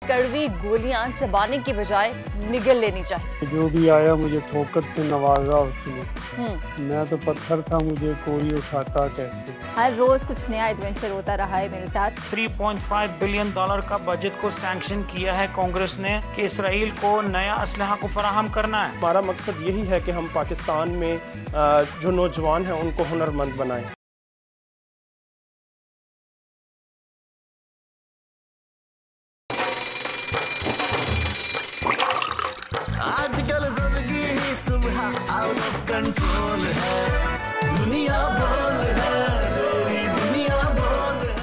कड़वी गोलियां चबाने की बजाय निगल लेनी चाहिए। जो भी आया मुझे ठोकर से नवाजा उसने। मैं तो पत्थर था, मुझे कोई उठाता कैसे। हर रोज कुछ नया एडवेंचर होता रहा है मेरे साथ। $3.5 बिलियन का बजट को सैंक्शन किया है कांग्रेस ने कि इसराइल को नया असलहा को फराहम करना है। हमारा मकसद यही है कि हम पाकिस्तान में जो नौजवान हैं उनको हुनरमंद बनाएं। आजकल जिंदगी ही सुबह आउट ऑफ कंट्रोल है, दुनिया बोल है, मेरी दुनिया बोल है।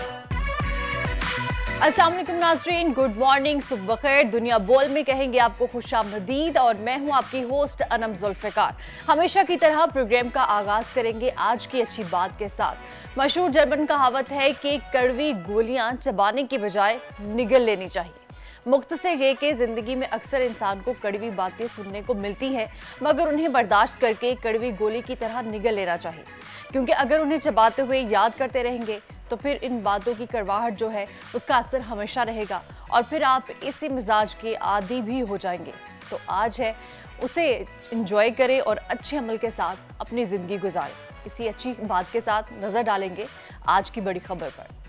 अस्सलाम वालेकुम नाज़रीन, गुड मॉर्निंग, सुबह खैर। दुनिया बोल में कहेंगे आपको खुशामदीद और मैं हूं आपकी होस्ट अनम जुल्फ़िकार। हमेशा की तरह प्रोग्राम का आगाज करेंगे आज की अच्छी बात के साथ। मशहूर जर्मन कहावत है कि कड़वी गोलियां चबाने की बजाय निगल लेनी चाहिए। मुख्तसर ये कि ज़िंदगी में अक्सर इंसान को कड़वी बातें सुनने को मिलती हैं, मगर उन्हें बर्दाश्त करके कड़वी गोली की तरह निगल लेना चाहिए, क्योंकि अगर उन्हें चबाते हुए याद करते रहेंगे तो फिर इन बातों की कड़वाहट जो है उसका असर हमेशा रहेगा और फिर आप इसी मिजाज के आदी भी हो जाएंगे। तो आज है उसे एंजॉय करें और अच्छे अमल के साथ अपनी ज़िंदगी गुजारें। इसी अच्छी बात के साथ नज़र डालेंगे आज की बड़ी खबर पर।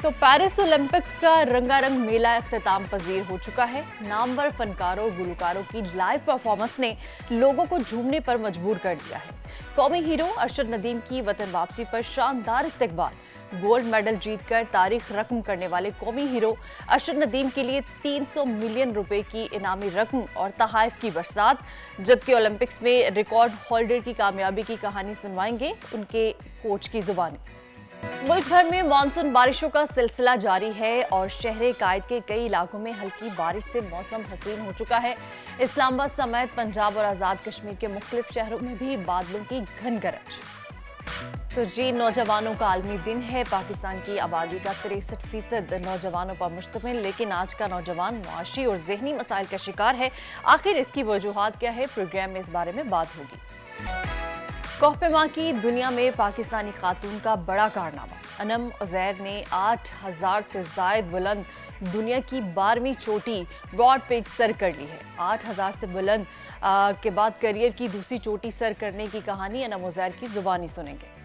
तो पेरिस ओलंपिक्स का रंगारंग मेला इख्तिताम पजीर हो चुका है। नामवर फनकारों और गुलकारों की लाइव परफॉर्मेंस ने लोगों को झूमने पर मजबूर कर दिया है। कौमी हीरो अरशद नदीम की वतन वापसी पर शानदार इस्तकबाल। गोल्ड मेडल जीतकर तारीख रकम करने वाले कौमी हीरो अरशद नदीम के लिए 300 मिलियन रुपए की इनामी रकम और तहाइफ की बरसात, जबकि ओलंपिक्स में रिकॉर्ड होल्डर की कामयाबी की कहानी सुनवाएंगे उनके कोच की जुबानी। मुल्क भर में मानसून बारिशों का सिलसिला जारी है और शहर कायद के कई इलाकों में हल्की बारिश से मौसम हसीन हो चुका है। इस्लामाबाद समेत पंजाब और आज़ाद कश्मीर के मुख्तलिफ शहरों में भी बादलों की घन गरज। तो जी, नौजवानों का आलमी दिन है। पाकिस्तान की आबादी का 63% नौजवानों पर मुश्तमिल, लेकिन आज का नौजवान मुआशी और जहनी मसाइल का शिकार है। आखिर इसकी वजूहात क्या है, प्रोग्राम में इस बारे में बात होगी। कोहपेमा की दुनिया में पाकिस्तानी खातून का बड़ा कारनामा। अनम उज़ैर ने 8000 से जायद बुलंद दुनिया की 12वीं चोटी ब्रॉड पिच सर कर ली है। 8000 से बुलंद के बाद करियर की दूसरी चोटी सर करने की कहानी अनम उज़ैर की जुबानी सुनेंगे।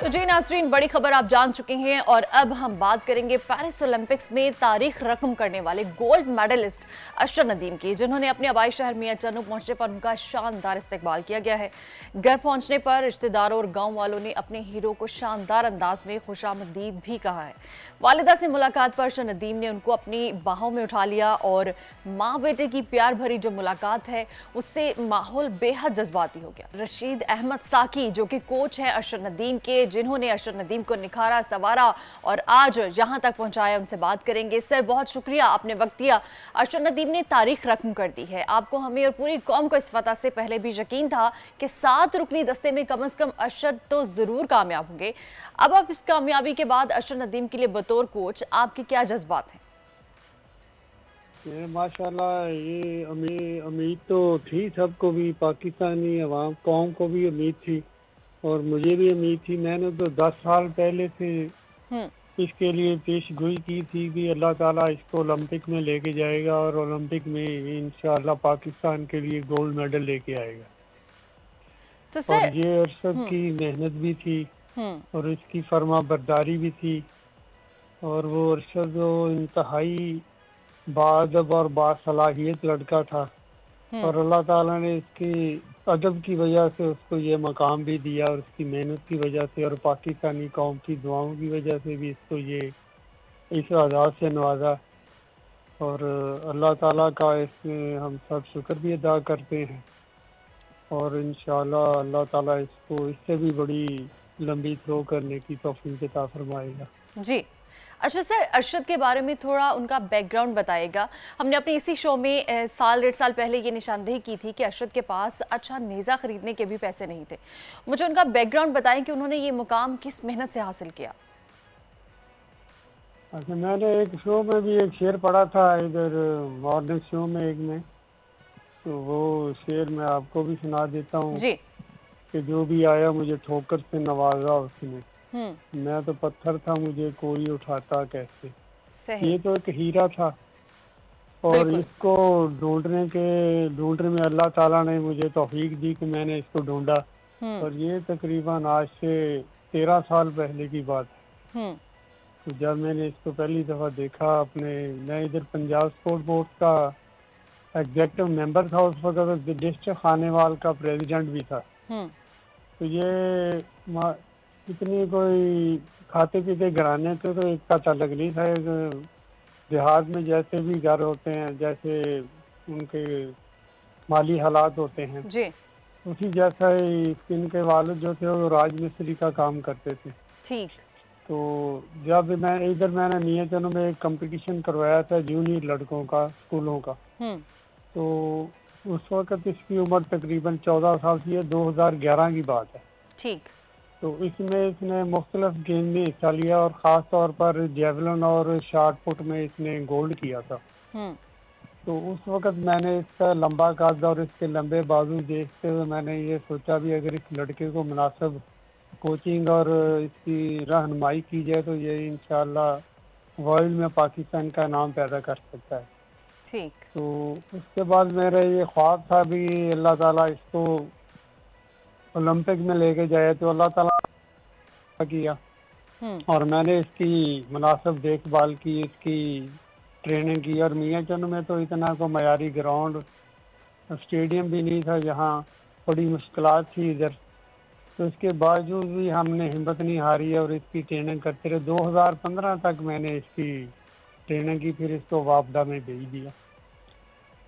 तो जी नाज़रीन, बड़ी खबर आप जान चुके हैं और अब हम बात करेंगे पेरिस ओलंपिक्स में तारीख रकम करने वाले गोल्ड मेडलिस्ट अरशद नदीम की, जिन्होंने अपने आबाई शहर मियां चन्नू पहुंचने पर उनका शानदार इस्तकबाल किया गया है। घर पहुंचने पर रिश्तेदारों और गांव वालों ने अपने हीरो को शानदार अंदाज में खुशामदीद भी कहा है। वालिदा से मुलाकात पर अरशद नदीम ने उनको अपनी बाहों में उठा लिया और माँ बेटे की प्यार भरी जो मुलाकात है उससे माहौल बेहद जज्बाती हो गया। रशीद अहमद साकी, जो कि कोच है अरशद नदीम के, जिन्होंने अरशद नदीम को निखारा, सवारा और आज यहां तक पहुंचाया, उनसे बात करेंगे। सर, बहुत शुक्रिया, आपने वक्त दिया। अरशद नदीम ने तारीख रकम कर दी है। आपको, हमें और पूरी कौम को इस फतह से पहले भी यकीन था कि 7 रुकनी दस्ते में कम से कम अरशद तो जरूर कामयाब होंगे। अब आप इस कामयाबी के बाद अरशद नदीम के लिए बतौर कोच आपके क्या जज्बात हैं? माशाल्लाह, ये उम्मीद तो थी सबको भी, पाकिस्तानी अवाम कौम को भी उम्मीद थी और मुझे भी उम्मीद थी। मैंने तो 10 साल पहले से इसके लिए पेशगोई की थी कि अल्लाह ताला इसको ओलंपिक में लेके जाएगा और ओलंपिक में इंशाअल्लाह पाकिस्तान के लिए गोल्ड मेडल लेके आएगा। तो सर, और ये अरशद की मेहनत भी थी और इसकी फर्मा बरदारी भी थी और वो अरशद इंतहाई बाअदब और बासलाहियत लड़का था और अल्लाह ताला ने इसकी अदब की वजह से उसको ये मकाम भी दिया और उसकी मेहनत की वजह से और पाकिस्तानी कौम की दुआओं की वजह से भी इसको ये इस आज़ाद से नवाजा और अल्लाह ताला का इसमें हम सब शुक्र भी अदा करते हैं और इंशाअल्लाह अल्लाह ताला इसको इससे भी बड़ी लंबी थ्रो करने की तौफीक अता फरमाएगा। जी, अच्छा सर, अरशद के बारे में थोड़ा उनका बैकग्राउंड बताइएगा। हमने अपने इसी शो में साल 1.5 साल पहले ये निशानदेही की थी कि अरशद के पास अच्छा नेज़ा खरीदने के भी पैसे नहीं थे। मुझे उनका बैकग्राउंड बताएं कि उन्होंने ये मुकाम किस मेहनत से हासिल किया। अच्छा, मैंने एक शो में भी एक शेर पढ़ा था, इधर मॉर्निंग शो में एक में, तो वो शेर मैं आपको भी सुना देता हूँ कि जो भी आया मुझे ठोकर से नवाजा उसने। मैं तो पत्थर था, मुझे कोई उठाता कैसे। ये तो एक हीरा था और बिल्कुल। इसको ढूंढने में अल्लाह ताला ने मुझे तौफीक दी कि मैंने इसको ढूंढा। और ये तकरीबन आज से 13 साल पहले की बात है। हम्म। तो जब मैंने इसको पहली दफ़ा देखा मैं इधर पंजाब स्पोर्ट बोर्ड का एग्जेक्टिव मेंबर था उस वक्त, डिस्ट्रिक्ट खानेवाल का प्रेसिडेंट भी था। हम्म। तो ये इतनी कोई खाते पीते घराने थे तो एक पता अलग नहीं था। एक देहात में जैसे भी घर होते हैं, जैसे उनके माली हालात होते हैं, जी। उसी जैसा ही इनके वालिद जो थे वो राजमिस्त्री का काम करते थे। ठीक। तो जब मैंने मियाँ चनू में एक कंपटीशन करवाया था जूनियर लड़कों का, स्कूलों का। तो उस वक्त इसकी उम्र तकरीबन 14 साल थी। 2011 की बात है। ठीक। तो इसमें इसने मुख्तलिफ गेम में हिस्सा लिया और ख़ास तौर पर जेवलिन और शॉट पुट में इसने गोल्ड किया था। तो उस वक्त मैंने इसका लंबा कद और इसके लंबे बाजू देखते हुए मैंने ये सोचा भी अगर इस लड़के को मुनासिब कोचिंग और इसकी रहनुमाई की जाए तो ये इंशाल्लाह वर्ल्ड में पाकिस्तान का नाम पैदा कर सकता है। ठीक। तो उसके बाद मेरा ये ख्वाब था भी अल्लाह ताला इसको ओलंपिक में लेके जाए, तो अल्लाह ताला किया। और मैंने इसकी मुनासिब देखभाल की, इसकी ट्रेनिंग की। और मियाँ चंद में तो इतना को मयारी ग्राउंड स्टेडियम भी नहीं था, जहाँ बड़ी मुश्किलात थी इधर। तो इसके बावजूद भी हमने हिम्मत नहीं हारी और इसकी ट्रेनिंग करते रहे। 2015 तक मैंने इसकी ट्रेनिंग की, फिर इसको वापडा में भेज दिया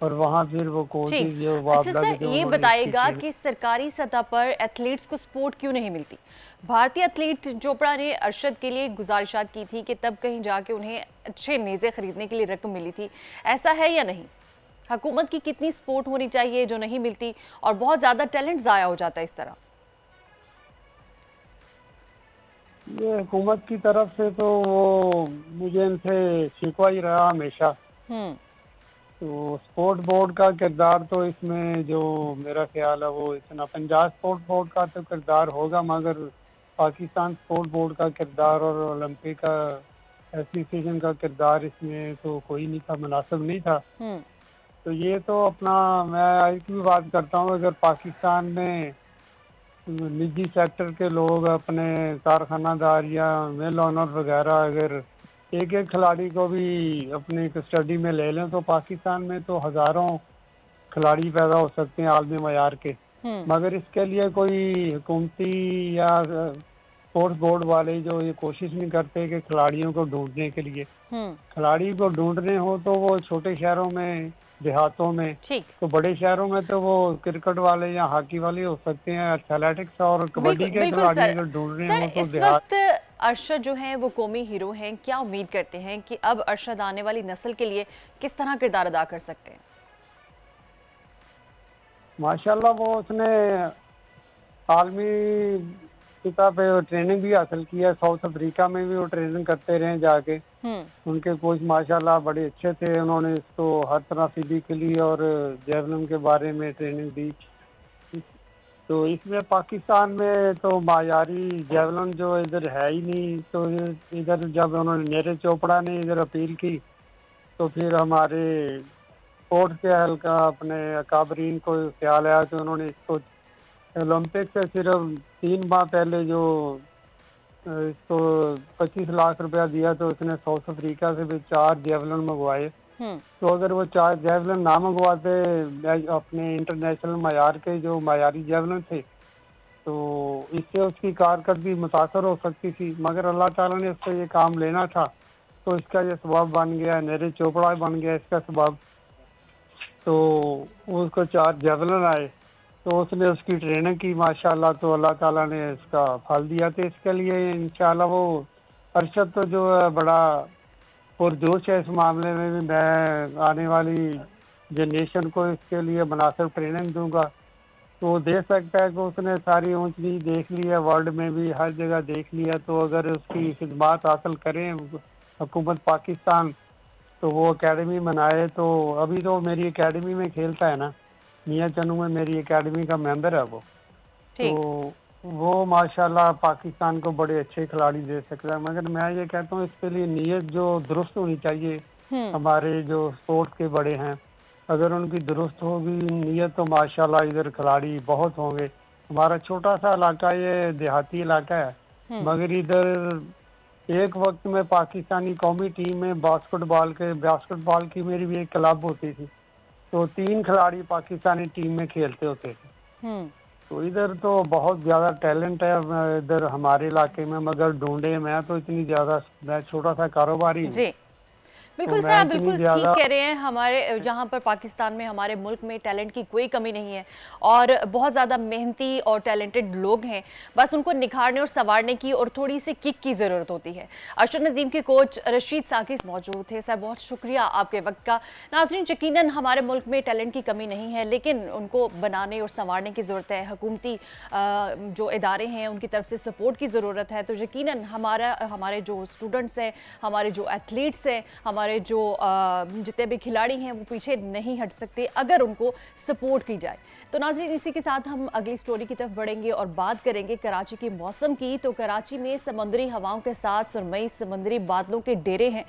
और वहाँ फिर वो कोचेज जो अच्छा वापडा सर, ये बताइएगा कि सरकारी सतह पर एथलीट्स को सपोर्ट क्यों नहीं मिलती? भारतीय एथलीट चोपड़ा ने अरशद के लिए गुजारिशात की थी कि तब कहीं जाके उन्हें अच्छे नेज़े खरीदने के लिए रकम मिली थी, ऐसा है या नहीं? हुकूमत की कितनी सपोर्ट होनी चाहिए जो नहीं मिलती और बहुत ज़्यादा टैलेंट ज़ाया हो जाता है इस तरह? ये हुकूमत की तरफ से तो वो मुझे इनसे शिकवा ही रहा हमेशा। तो स्पोर्ट बोर्ड का किरदार तो इसमें जो मेरा ख्याल है वो इतना, पंजाब स्पोर्ट बोर्ड का तो किरदार होगा, मगर पाकिस्तान स्पोर्ट बोर्ड का किरदार और ओलंपिक एसोसिएशन का किरदार इसमें तो कोई नहीं था, मुनासिब नहीं था। तो ये तो अपना, मैं एक भी बात करता हूँ, अगर पाकिस्तान में निजी सेक्टर के लोग अपने कारखानादार या मिल ओनर वगैरह अगर एक एक खिलाड़ी को भी अपनी कस्टडी में ले लें तो पाकिस्तान में तो हज़ारों खिलाड़ी पैदा हो सकते हैं आलमी मयार के। मगर इसके लिए कोई हुकूमती या स्पोर्ट्स बोर्ड वाले जो ये कोशिश नहीं करते कि खिलाड़ियों को ढूंढने के लिए, खिलाड़ी को ढूंढने हो तो वो छोटे शहरों में, देहातों में, तो बड़े शहरों में तो वो क्रिकेट वाले या हॉकी वाले हो सकते हैं। एथलेटिक्स और कबड्डी के खिलाड़ी अगर ढूंढ रहे हो तो इस वक्त अरशद जो हैं वो कौमी हीरो हैं, क्या उम्मीद करते हैं कि अब अरशद आने वाली नस्ल के लिए किस तरह किरदार अदा कर सकते हैं? माशाल्लाह वो उसने आलमी सतह पे ट्रेनिंग भी हासिल किया, साउथ अफ्रीका में भी वो ट्रेनिंग करते रहे जाके। उनके कोच माशाल्लाह बड़े अच्छे थे, उन्होंने इसको हर तरह फिजिकली और जेवलिन के बारे में ट्रेनिंग दी। तो इसमें पाकिस्तान में तो मायारी जेवलिन जो इधर है ही नहीं, तो इधर जब उन्होंने नीरज चोपड़ा ने इधर अपील की तो फिर हमारे स्पोर्ट्स के हल्का अपने अकाबरीन को ख्याल आया कि उन्होंने इसको ओलंपिक से सिर्फ 3 माह पहले जो इसको 25 लाख रुपया दिया तो उसने साउथ अफ्रीका से भी 4 जेवलिन मंगवाए। तो अगर वो 4 जेवलिन ना मंगवाते अपने इंटरनेशनल मयार के जो मयारी जेवलिन थे तो इससे उसकी कारकर्दगी मुतासर हो सकती थी, मगर अल्लाह ताला ने उससे ये काम लेना था तो इसका ये सबब बन गया, नीरज चोपड़ा बन गया इसका सबब। तो उसको 4 जेवलिन आए तो उसने उसकी ट्रेनिंग की माशाल्लाह, तो अल्लाह ताला ने इसका फल दिया। तो इसके लिए इंशाल्लाह वो अरशद तो जो है बड़ा पुरजोश है इस मामले में भी। मैं आने वाली जनरेशन को इसके लिए मुनासिब ट्रेनिंग दूंगा तो वो दे सकता है कि उसने सारी ऊंच नीच देख ली है, वर्ल्ड में भी हर जगह देख लिया। तो अगर उसकी खिदमात हासिल करें हुकूमत पाकिस्तान तो वो एकेडमी बनाए। तो अभी तो मेरी एकेडमी में खेलता है ना, मियाँ चनू में मेरी एकेडमी का मेंबर है वो। तो वो माशाल्लाह पाकिस्तान को बड़े अच्छे खिलाड़ी दे सकता है, मगर मैं ये कहता हूँ इसके लिए नीयत जो दुरुस्त होनी चाहिए हमारे जो स्पोर्ट्स के बड़े हैं, अगर उनकी दुरुस्त होगी नीयत तो माशाल्लाह इधर खिलाड़ी बहुत होंगे। हमारा छोटा सा इलाका, ये देहाती इलाका है, मगर इधर एक वक्त में पाकिस्तानी कौमी टीम में बास्केटबॉल की मेरी भी एक क्लब होती थी, तो 3 खिलाड़ी पाकिस्तानी टीम में खेलते होते थे। तो इधर तो बहुत ज्यादा टैलेंट है इधर हमारे इलाके में, मगर ढूंढे मैं तो इतनी ज्यादा, मैं छोटा सा कारोबारी हूँ। बिल्कुल सर, आप बिल्कुल ठीक कह रहे हैं। हमारे यहाँ पर पाकिस्तान में, हमारे मुल्क में टैलेंट की कोई कमी नहीं है और बहुत ज़्यादा मेहनती और टैलेंटेड लोग हैं, बस उनको निखारने और संवारने की और थोड़ी सी किक की ज़रूरत होती है। अरशद नदीम के कोच रशीद साकी मौजूद थे। सर बहुत शुक्रिया आपके वक्त का। नाज़रीन, यकीनन हमारे मुल्क में टैलेंट की कमी नहीं है, लेकिन उनको बनाने और संवारने की ज़रूरत है। हुकूमती जो इदारे हैं उनकी तरफ से सपोर्ट की ज़रूरत है। तो यकीनन हमारे जो स्टूडेंट्स हैं, हमारे जो एथलीट्स हैं, हमारे जो जितने भी खिलाड़ी हैं वो पीछे नहीं हट सकते अगर उनको सपोर्ट की जाए। तो नाज़रीन, इसी के साथ हम अगली स्टोरी की तरफ बढ़ेंगे और बात करेंगे कराची के मौसम की। तो कराची में समुद्री हवाओं के साथ सुरमई समुद्री बादलों के डेरे हैं।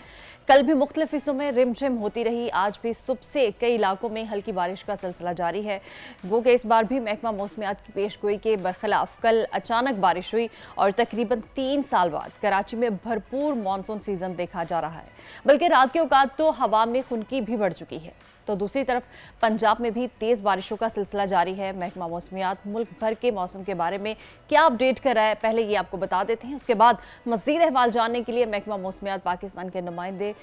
कल भी मुख्तलिफ हिस्सों में रिमझिम होती रही। आज भी सुबह से कई इलाकों में हल्की बारिश का सिलसिला जारी है। गो कि इस बार भी महकमा मौसमियात की पेशगोई के बरखिलाफ कल अचानक बारिश हुई और तकरीबन 3 साल बाद कराची में भरपूर मानसून सीजन देखा जा रहा है। बल्कि रात के औकात तो हवा में खुनकी भी बढ़ चुकी है। तो दूसरी तरफ पंजाब में भी तेज़ बारिशों का सिलसिला जारी है। महकमा मौसमियात मुल्क भर के मौसम के बारे में क्या अपडेट कर रहा है, पहले ये आपको बता देते हैं। उसके बाद मज़ीद अहवाल जानने के लिए महकमा मौसमियात पाकिस्तान के नुमाइंदे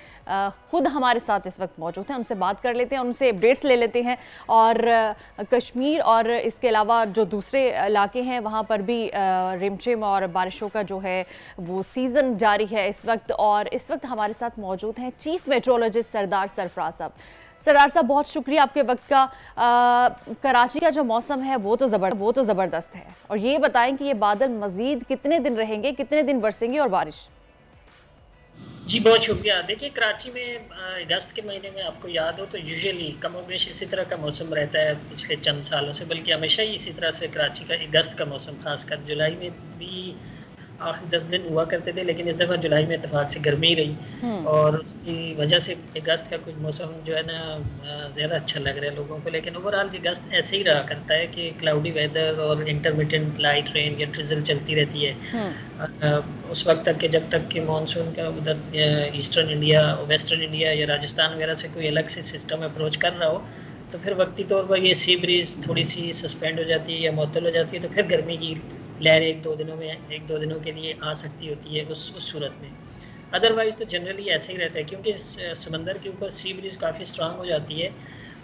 खुद हमारे साथ इस वक्त मौजूद हैं। उनसे बात कर लेते हैं, उनसे अपडेट्स ले लेते हैं। और कश्मीर और इसके अलावा जो दूसरे इलाके हैं वहाँ पर भी रिमझिम और बारिशों का जो है वो सीज़न जारी है इस वक्त। और इस वक्त हमारे साथ मौजूद हैं चीफ मेट्रोलॉजिस्ट सरदार सरफराज साहब। सरदार साहब बहुत शुक्रिया आपके वक्त का। कराची का जो मौसम है वो तो ज़बरदस्त है, और ये बताएं कि ये बादल मज़ीद कितने दिन रहेंगे, कितने दिन बरसेंगे और बारिश? जी बहुत शुक्रिया। देखिए, कराची में अगस्त के महीने में आपको याद हो तो यूजुअली कमोबेश इसी तरह का मौसम रहता है पिछले चंद सालों से, बल्कि हमेशा ही इसी तरह से कराची का अगस्त का मौसम, खासकर जुलाई में भी आखिरी 10 दिन हुआ करते थे, लेकिन इस दफ़ा जुलाई में इत्तेफाक से गर्मी रही और उसकी वजह से अगस्त का कुछ मौसम जो है ना ज़्यादा अच्छा लग रहा है लोगों को। लेकिन ओवरऑल अगस्त ऐसे ही रहा करता है कि क्लाउडी वेदर और इंटरमिटेंट लाइट रेन या ट्रिजल चलती रहती है उस वक्त तक कि जब तक कि मानसून का उधर ईस्टर्न इंडिया, वेस्टर्न इंडिया या राजस्थान वगैरह से कोई अलग से सिस्टम अप्रोच कर रहा हो, तो फिर वक्ती तौर पर ये सी ब्रीज थोड़ी सी सस्पेंड हो जाती है या मुअत्तल हो जाती है, तो फिर गर्मी की लहर एक दो दिनों के लिए आ सकती होती है उस सूरत में। अदरवाइज़ तो जनरली ऐसे ही रहता है, क्योंकि समंदर के ऊपर सी ब्रीज काफ़ी स्ट्रांग हो जाती है।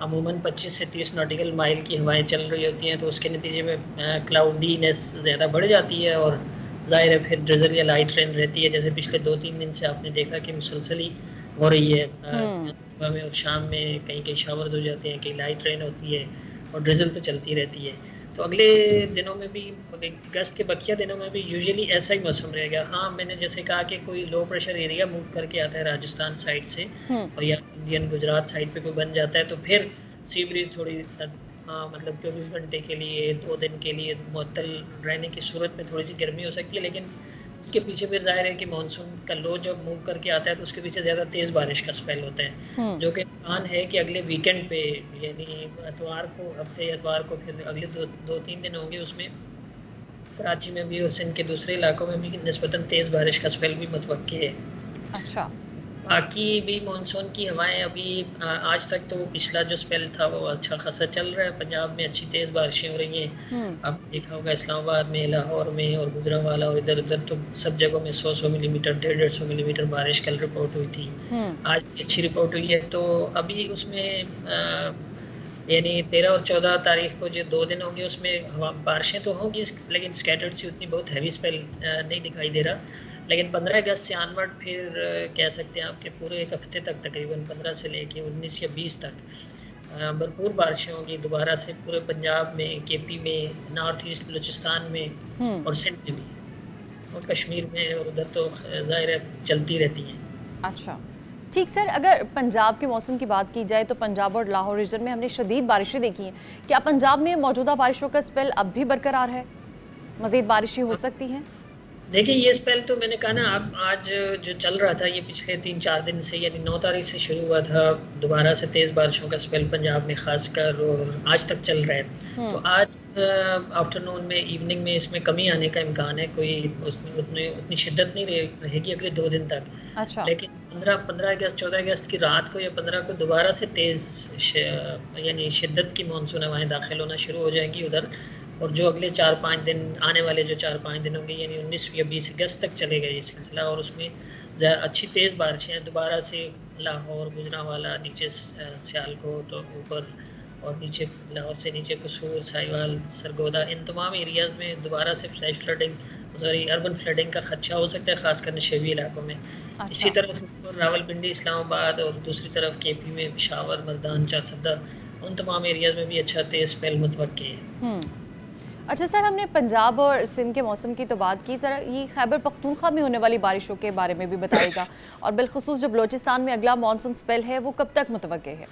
अमूमन 25 से 30 नॉटिकल माइल की हवाएं चल रही होती हैं, तो उसके नतीजे में क्लाउडीनेस ज़्यादा बढ़ जाती है और ज़ाहिर है फिर ड्रिजल या लाइट रेन रहती है, जैसे पिछले 2-3 दिन से आपने देखा कि मुसलसल ही हो रही है। सुबह में और शाम में कहीं कहीं शावर्स हो जाते हैं, कहीं लाइट रेन होती है और ड्रिजल तो चलती रहती है। तो अगले दिनों में भी, अगस्त के बकिया दिनों में भी यूजुअली ऐसा ही मौसम रहेगा। हाँ, मैंने जैसे कहा कि कोई लो प्रेशर एरिया मूव करके आता है राजस्थान साइड से और या इंडियन गुजरात साइड पे कोई बन जाता है, तो फिर सी ब्रीज थोड़ी मतलब 24 घंटे के लिए, 2 दिन के लिए मुअत्तल रहने की सूरत में थोड़ी सी गर्मी हो सकती है। लेकिन उसके पीछे फिर जाहिर है कि मानसून का लो जब मूव करके आता है तो उसके पीछे ज़्यादा तेज़ बारिश का स्पेल होता है, जो कि इम्कान है कि अगले वीकेंड पे, यानी एतवार को, हफ्ते एतवार को फिर अगले 2-3 दिन होंगे, उसमें कराची में भी और सिंध के दूसरे इलाकों में भी निस्बतन तेज़ बारिश का स्पेल भी मुतवक्की है। अच्छा, बाकी भी मानसून की हवाएं अभी आज तक तो पिछला जो स्पेल था वो अच्छा खासा चल रहा है। पंजाब में अच्छी तेज़ बारिशें हो रही हैं। अब देखा होगा इस्लामाबाद में, लाहौर में और गुजरांवाला और इधर उधर तो सब जगहों में 100 मिलीमीटर, 150 मिलीमीटर बारिश कल रिपोर्ट हुई थी। आज भी अच्छी रिपोर्ट हुई है। तो अभी उसमें यानी 13 और 14 तारीख को जो 2 दिन होंगे उसमें बारिशें तो होंगी, लेकिन स्कैटर्ड सी उतनी बहुत हैवी स्पेल नहीं दिखाई दे रहा। लेकिन 15 अगस्त से ऑनवर्ड फिर कह सकते हैं आपके पूरे एक हफ्ते तक, तकरीबन 15 से लेके 19 या 20 तक भरपूर बारिशें होंगी दोबारा से पूरे पंजाब में, केपी में, नॉर्थ ईस्ट बलूचिस्तान में और सिंध में भी और कश्मीर में, और उधर तो ज़ाहिर है चलती रहती हैं। अच्छा ठीक सर, अगर पंजाब के मौसम की बात की जाए तो पंजाब और लाहौर रीजन में हमने शदीद बारिशें देखी हैं। क्या पंजाब में मौजूदा बारिशों का स्पेल अब भी बरकरार है? मज़ीद बारिशें हो सकती हैं? देखिए ये स्पेल तो मैंने कहा ना, आप आज जो चल रहा था ये पिछले 3-4 दिन से, यानी 9 तारीख से शुरू हुआ था दोबारा से तेज़ बारिशों का स्पेल पंजाब में खासकर, और आज तक चल रहा है। तो आज आफ्टरनून में, इवनिंग में इसमें कमी आने का इम्कान है, कोई उसमें उतनी शिद्दत नहीं रहेगी अगले 2 दिन तक। अच्छा। लेकिन 15 अगस्त 14 अगस्त की रात को या 15 को दोबारा से तेज़ यानी शिद्दत की मानसून हवाएं दाखिल होना शुरू हो जाएंगी उधर, और जो अगले 4-5 दिन, आने वाले जो 4-5 दिन होंगे, यानी 19 या 20 अगस्त तक चलेगा ये सिलसिला, और उसमें अच्छी तेज़ बारिशें दोबारा से लाहौर, गुजरांवाला, नीचे सियालकोट और ऊपर, और नीचे लाहौर से नीचे कसूर, साहिवाल, सरगोदा, इन तमाम एरियाज़ में दोबारा से flash flooding, sorry urban flooding का खदशा हो सकता है, खासकर नशेबी इलाकों में। अच्छा। इसी तरह से रावलपिंडी, इस्लामाबाद, और दूसरी तरफ केपी में पेशावर, मर्दान, चारसद्दा, उन तमाम एरियाज़ में भी अच्छा तेज़ स्पेल मुतवक्की है। अच्छा सर, हमने पंजाब और सिंध के मौसम की तो बात की, ज़रा ये खैबर पख्तूनख्वा में होने वाली बारिशों के बारे में भी बताइएगा, और बिलखुसूस जो बलोचिस्तान में अगला मानसून स्पेल है वो कब तक मुतवक्के है?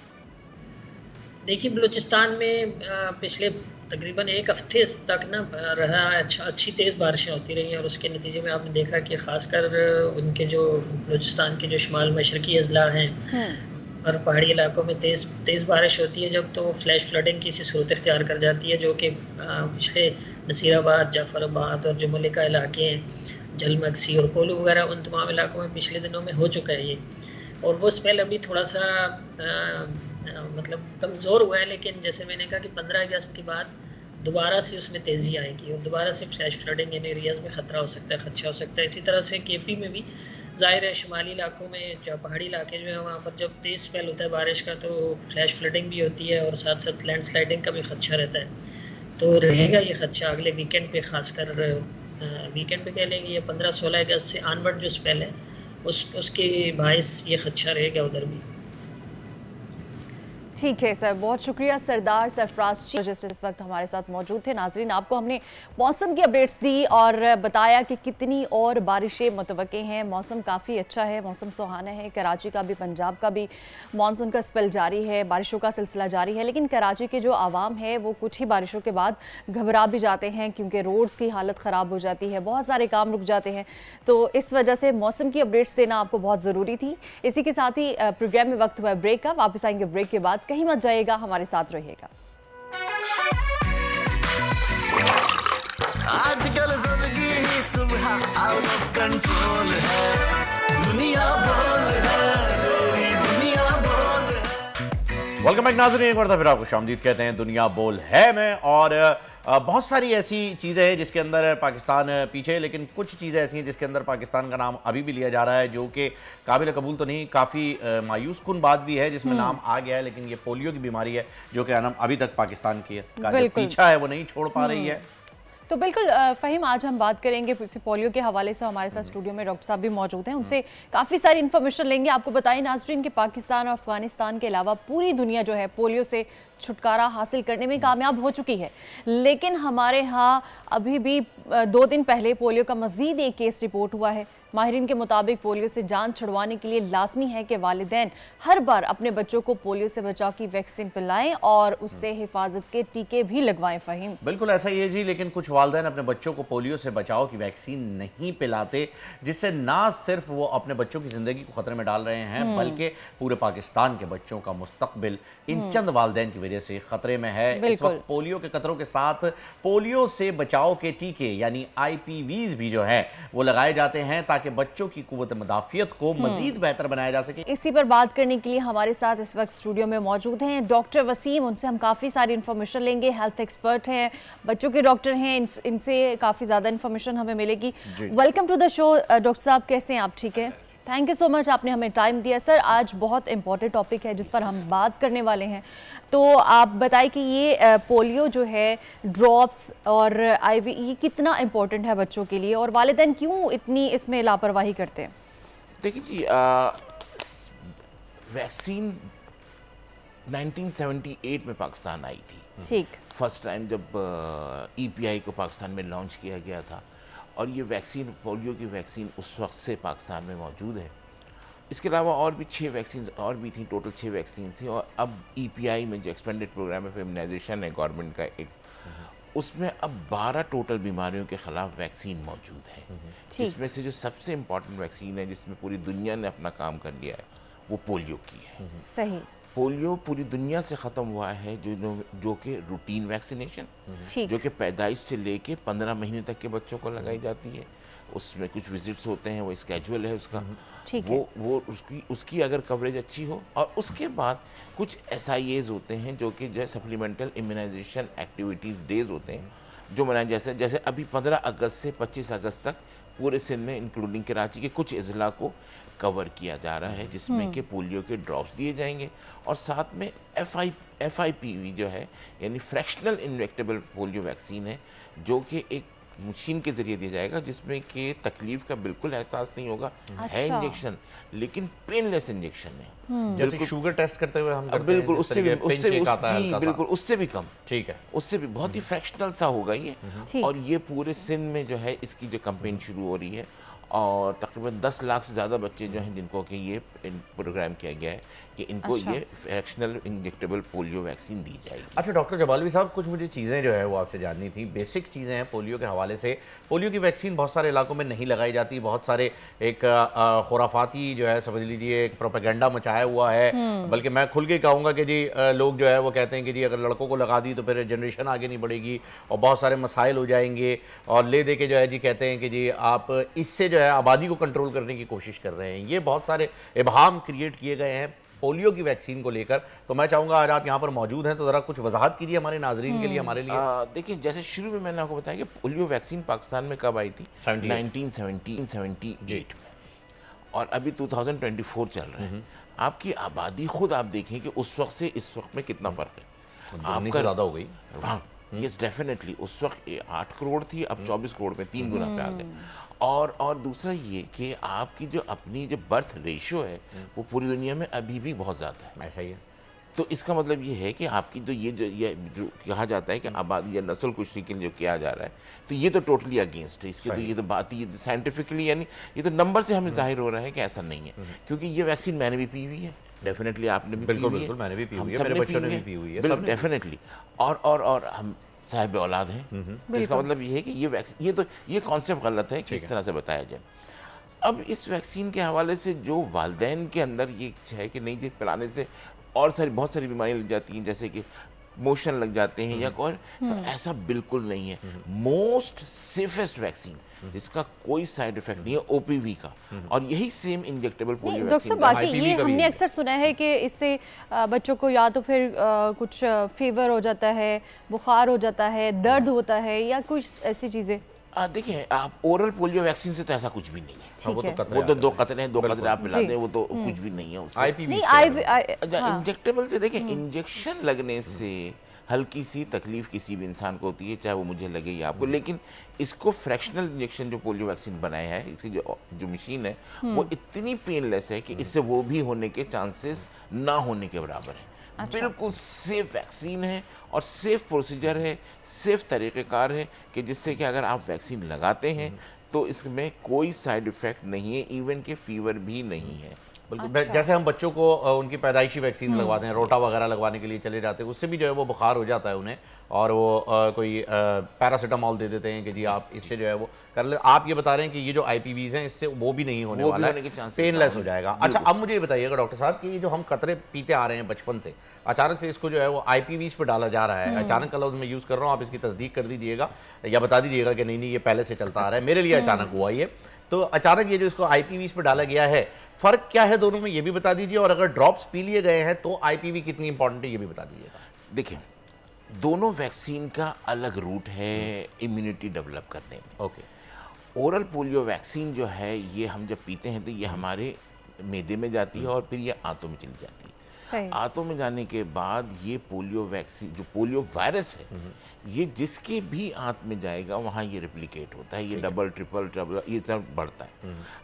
देखिए बलूचिस्तान में पिछले तकरीबन 1 हफ्ते तक ना रहा अच्छी तेज़ बारिशें होती रही हैं, और उसके नतीजे में आपने देखा कि ख़ासकर उनके जो बलूचिस्तान के जो शुमाल मशरकी अजला हैं और पहाड़ी इलाकों में तेज़ बारिश होती है जब, तो फ्लैश फ्लडिंग की सी सूरत इख्तियार कर जाती है, जो कि पिछले नसीराबाद, जाफराबाद और जो मलिका इलाके हैं, जलमगसी और कोलू वगैरह, उन तमाम इलाकों में पिछले दिनों में हो चुका है ये। और वो स्पेल अभी थोड़ा सा मतलब कमज़ोर हुआ है, लेकिन जैसे मैंने कहा कि 15 अगस्त के बाद दोबारा से उसमें तेज़ी आएगी, और दोबारा से फ्लैश फ्लडिंग इन एरियाज़ में ख़तरा हो सकता है, खदशा हो सकता है। इसी तरह से केपी में भी ज़ाहिर है, शुमाली इलाकों में जो पहाड़ी इलाके जो है वहाँ पर जब तेज़ स्पेल होता है बारिश का, तो फ्लैश फ्लडिंग भी होती है, और साथ साथ लैंड स्लाइडिंग का भी खदशा रहता है। तो रहेगा ये खदशा अगले वीकेंड पे, ख़ासकर वीकेंड पे कह लेंगे, ये 15-16 अगस्त से आनवर्ड जो स्पेल है उसके बायस ये खदशा रहेगा उधर भी। ठीक है सर, बहुत शुक्रिया सरदार सरफराज जिस इस वक्त हमारे साथ मौजूद थे। नाजरीन, आपको हमने मौसम की अपडेट्स दी और बताया कि कितनी और बारिशें मुतवक्के हैं। मौसम काफ़ी अच्छा है, मौसम सुहाना है। कराची का भी, पंजाब का भी मानसून का स्पेल जारी है, बारिशों का सिलसिला जारी है, लेकिन कराची के जो आवाम है वो कुछ ही बारिशों के बाद घबरा भी जाते हैं, क्योंकि रोड्स की हालत ख़राब हो जाती है, बहुत सारे काम रुक जाते हैं। तो इस वजह से मौसम की अपडेट्स देना आपको बहुत ज़रूरी थी। इसी के साथ ही प्रोग्राम में वक्त हुआ ब्रेक का। वापस आएंगे ब्रेक के बाद, कहीं मत जाइएगा, हमारे साथ रहिएगा। आजकल जिंदगी ही सुबह आउट ऑफ कंट्रोल है, दुनिया बोल है, दुनिया बोल है। वेलकम बैक नाज़रीन, एक बार फिर आपको खुशामदीद कहते हैं। दुनिया बोल है मैं, और बहुत सारी ऐसी चीज़ें हैं जिसके अंदर पाकिस्तान पीछे, लेकिन कुछ चीज़ें ऐसी हैं जिसके अंदर पाकिस्तान का नाम अभी भी लिया जा रहा है, जो कि काबिल कबूल तो नहीं, काफ़ी मायूस कुन बात भी है, जिसमें नाम आ गया है। लेकिन ये पोलियो की बीमारी है, जो कि अभी तक पाकिस्तान की का जो पीछा है वो नहीं छोड़ पा रही है। तो बिल्कुल फ़हीम, आज हम बात करेंगे पोलियो के हवाले से। हमारे साथ स्टूडियो में डॉक्टर साहब भी मौजूद हैं, उनसे काफ़ी सारी इन्फॉर्मेशन लेंगे। आपको बताएं नाज़रीन कि पाकिस्तान और अफगानिस्तान के अलावा पूरी दुनिया जो है पोलियो से छुटकारा हासिल करने में कामयाब हो चुकी है, लेकिन हमारे यहाँ अभी भी 2 दिन पहले पोलियो का मज़ीद एक केस रिपोर्ट हुआ है। माहिरीन के मुताबिक पोलियो से जान छुड़वाने के लिए लाजमी है कि वालिदैन हर बार अपने बच्चों को पोलियो से बचाव की वैक्सीन पिलाएं और उससे हिफाजत के टीके भी लगवाएं। फ़हीम, बिल्कुल ऐसा ही है जी, लेकिन कुछ वालिदैन अपने बच्चों को पोलियो से बचाव की वैक्सीन नहीं पिलाते, जिससे ना सिर्फ वो अपने बच्चों की ज़िंदगी को ख़तरे में डाल रहे हैं, बल्कि पूरे पाकिस्तान के बच्चों का मुस्तकबिल इन चंद वालिदैन की वजह से ख़तरे में है। इस वक्त पोलियो के खतरों के साथ पोलियो से बचाव के टीके यानी IPVs भी जो हैं वो लगाए जाते हैं, ताकि बच्चों की कुव्वत मदाफियत को मजीद बेहतर बनाया जा सके। इसी पर बात करने के लिए हमारे साथ इस वक्त स्टूडियो में मौजूद हैं डॉक्टर वसीम। उनसे हम काफ़ी सारी इन्फॉर्मेशन लेंगे। हेल्थ एक्सपर्ट हैं, बच्चों के डॉक्टर हैं, इनसे काफ़ी ज़्यादा इन्फॉर्मेशन हमें मिलेगी। Welcome to the show doctor साहब, कैसे हैं आप? ठीक है, थैंक यू सो मच, आपने हमें टाइम दिया। सर, आज बहुत इंपॉर्टेंट टॉपिक है जिस पर हम बात करने वाले हैं, तो आप बताएं कि ये पोलियो जो है, ड्रॉप्स और IV, ये कितना इम्पोर्टेंट है बच्चों के लिए, और वालिदैन क्यों इतनी इसमें लापरवाही करते हैं? देखिए जी, वैक्सीन 1978 में पाकिस्तान आई थी। ठीक, फर्स्ट टाइम जब EPI को पाकिस्तान में लॉन्च किया गया था, और ये वैक्सीन, पोलियो की वैक्सीन उस वक्त से पाकिस्तान में मौजूद है। इसके अलावा और भी 6 वैक्सीन और भी थी, टोटल 6 वैक्सीन थी। और अब EPI में जो एक्सपेंडेड प्रोग्राम ऑफ इम्यूनाइजेशन है गवर्नमेंट का एक, उसमें अब 12 टोटल बीमारियों के खिलाफ वैक्सीन मौजूद है, जिसमें से जो सबसे इम्पॉर्टेंट वैक्सीन है जिसमें पूरी दुनिया ने अपना काम कर लिया है वो पोलियो की है। सही। पोलियो पूरी दुनिया से ख़त्म हुआ है, जो कि रूटीन वैक्सीनेशन, जो कि पैदाइश से लेके 15 महीने तक के बच्चों को लगाई जाती है। उसमें कुछ विजिट्स होते हैं, वो स्केजुअल है उसका, वो उसकी अगर कवरेज अच्छी हो, और उसके बाद कुछ SIAs होते हैं जो कि जो है सप्लीमेंटल इम्यूनाइजेशन एक्टिविटीज़ डेज होते हैं जो मनाए, जैसे अभी 15 अगस्त से 25 अगस्त तक पूरे सिंध में इंक्लूडिंग कराची के कुछ अजला को कवर किया जा रहा है, जिसमें कि पोलियो के ड्रॉप्स दिए जाएंगे और साथ में FIPV जो है यानी फ्रैक्शनल इंजेक्टेबल पोलियो वैक्सीन है, जो कि एक मशीन के जरिए दिया जाएगा जिसमें कि तकलीफ का बिल्कुल एहसास नहीं होगा। है इंजेक्शन लेकिन पेनलेस इंजेक्शन है, जैसे शुगर टेस्ट करते हुए हम करते बिल्कुल हैं, उससे भी कम। ठीक है, उससे भी बहुत ही फ्रैक्शनल सा होगा ये। और ये पूरे सिंध में जो है इसकी जो कैंपेन शुरू हो रही है और तकरीबन 10 लाख से ज़्यादा बच्चे जो हैं जिनको कि ये प्रोग्राम किया गया है कि इनको ये फ्रैक्शनल इंजेक्टेबल पोलियो वैक्सीन दी जाएगी। अच्छा डॉक्टर जबालवी साहब, कुछ मुझे चीज़ें जो है वो आपसे जाननी थी, बेसिक चीज़ें हैं पोलियो के हवाले से। पोलियो की वैक्सीन बहुत सारे इलाकों में नहीं लगाई जाती, बहुत सारे एक खुराफाती जो है समझ लीजिए एक प्रोपेगेंडा मचाया हुआ है, बल्कि मैं खुल के कहूँगा कि जी लोग जो है वो कहते हैं कि जी अगर लड़कों को लगा दी तो फिर जनरेशन आगे नहीं बढ़ेगी और बहुत सारे मसाइल हो जाएंगे, और ले दे के जो है जी कहते हैं कि जी आप इससे जो है आबादी को कंट्रोल करने की कोशिश कर रहे हैं। ये बहुत सारे इबहाम क्रिएट किए गए हैं पोलियो की वैक्सीन को लेकर। तो मैं चाहूंगा आज आप यहाँ पर मौजूद हैं तो ज़रा कुछ वजाहत कीजिए हमारे नाजरीन के लिए, हमारे लिए। देखिए, जैसे शुरू में मैंने आपको बताया कि पोलियो वैक्सीन पाकिस्तान में कब आई थी, 1978 में, और अभी 2024 चल रहा है। आपकी आबादी खुद आप देखें कि उस वक्त से इस वक्त में कितना फ़र्क है, आपका ज़्यादा हो गई। हाँ, यस डेफिनेटली। उस वक्त 8 करोड़ थी, अब 24 करोड़ में 3 गुना पे आ गए। और दूसरा ये कि आपकी जो अपनी जो बर्थ रेशियो है वो पूरी दुनिया में अभी भी बहुत ज़्यादा है। ऐसा ही है। तो इसका मतलब ये है कि आपकी जो कहा जाता है कि आबादी या नस्ल कुश्ती के लिए जो किया जा रहा है, तो ये तो टोटली अगेंस्ट है इसके। तो ये तो बात ही साइंटिफिकली यानी ये तो नंबर से हमें जाहिर हो रहा है कि ऐसा नहीं है, क्योंकि ये वैक्सीन मैंने भी पी हुई है, डेफिनेटली आपने भी बिल्कुल मैंने भी पी हुई है, मेरे बच्चों ने भी पी हुई है, सब डेफिनेटली। और हम साहिब औलाद हैं, तो इसका मतलब ये है कि ये कॉन्सेप्ट गलत है कि इस तरह से बताया जाए। अब इस वैक्सीन के हवाले से जो वालिदैन के अंदर ये है कि नहीं, पिलाने से और बहुत सारी बीमारियां लग जाती हैं, जैसे कि मोशन लग जाते हैं या कोई, तो ऐसा बिल्कुल नहीं है। मोस्ट सेफेस्ट वैक्सीन जिसका कोई साइड इफेक्ट नहीं है OPV का, और यही सेम इंजेक्टेबल पोलियो वैक्सीन। बाकी ये हमने अक्सर सुना है कि इससे बच्चों को या तो फिर कुछ फीवर हो जाता है, बुखार हो जाता है, दर्द होता है, या कुछ ऐसी चीजें। देखिए, आप ओरल पोलियो वैक्सीन से तो ऐसा कुछ भी नहीं है। वो तो दो कतरे आप पिलाते हैं, वो तो कुछ भी नहीं है। इंजेक्टेबल से देखिए, इंजेक्शन लगने से हल्की सी तकलीफ किसी भी इंसान को होती है, चाहे वो मुझे लगे या आपको, लेकिन इसको फ्रैक्शनल इंजेक्शन जो पोलियो वैक्सीन बनाया है, इसकी जो मशीन है वो इतनी पेनलेस है कि इससे वो भी होने के चांसेस ना होने के बराबर है। अच्छा। बिल्कुल सेफ वैक्सीन है और सेफ प्रोसीजर है, सेफ तरीक़ेकार है कि जिससे कि अगर आप वैक्सीन लगाते हैं तो इसमें कोई साइड इफ़ेक्ट नहीं है, इवन के फीवर भी नहीं है। अच्छा। जैसे हम बच्चों को उनकी पैदाइशी वैक्सीन लगवाते हैं, रोटा वगैरह लगवाने के लिए चले जाते हैं, उससे भी जो है वो बुखार हो जाता है उन्हें, और वो कोई पैरासीटामोल दे देते हैं कि जी आप इससे जो है वो कर ले। आप ये बता रहे हैं कि ये जो IPVs हैं इससे वो भी नहीं होने वाला है, पेनलेस हो जाएगा। अच्छा, अब मुझे ये बताइएगा डॉक्टर साहब कि ये जो हम कतरे पीते आ रहे हैं बचपन से, अचानक से इसको जो है वो IPVs पे डाला जा रहा है, अचानक का लफ्ज़ मैं यूज़ कर रहा हूँ, आप इसकी तस्दीक कर दीजिएगा या बता दीजिएगा कि नहीं ये पहले से चलता आ रहा है, मेरे लिए अचानक हुआ ये। तो अचानक ये जो इसको IPVs पे डाला गया है, फ़र्क क्या है दोनों में ये भी बता दीजिए, और अगर ड्रॉप्स पी लिए गए हैं तो IPV कितनी इंपॉर्टेंट है ये भी बता दीजिएगा। देखिए, दोनों वैक्सीन का अलग रूट है इम्यूनिटी डेवलप करने में। ओके। ओरल पोलियो वैक्सीन जो है ये हम जब पीते हैं तो ये हमारे मैदे में जाती है और फिर ये आंतों में चली जाती है। आंतों में जाने के बाद ये पोलियो वैक्सीन जो पोलियो वायरस है, ये जिसके भी आंत में जाएगा वहाँ ये रेप्लिकेट होता है, ये डबल ट्रिपल ये सब बढ़ता है।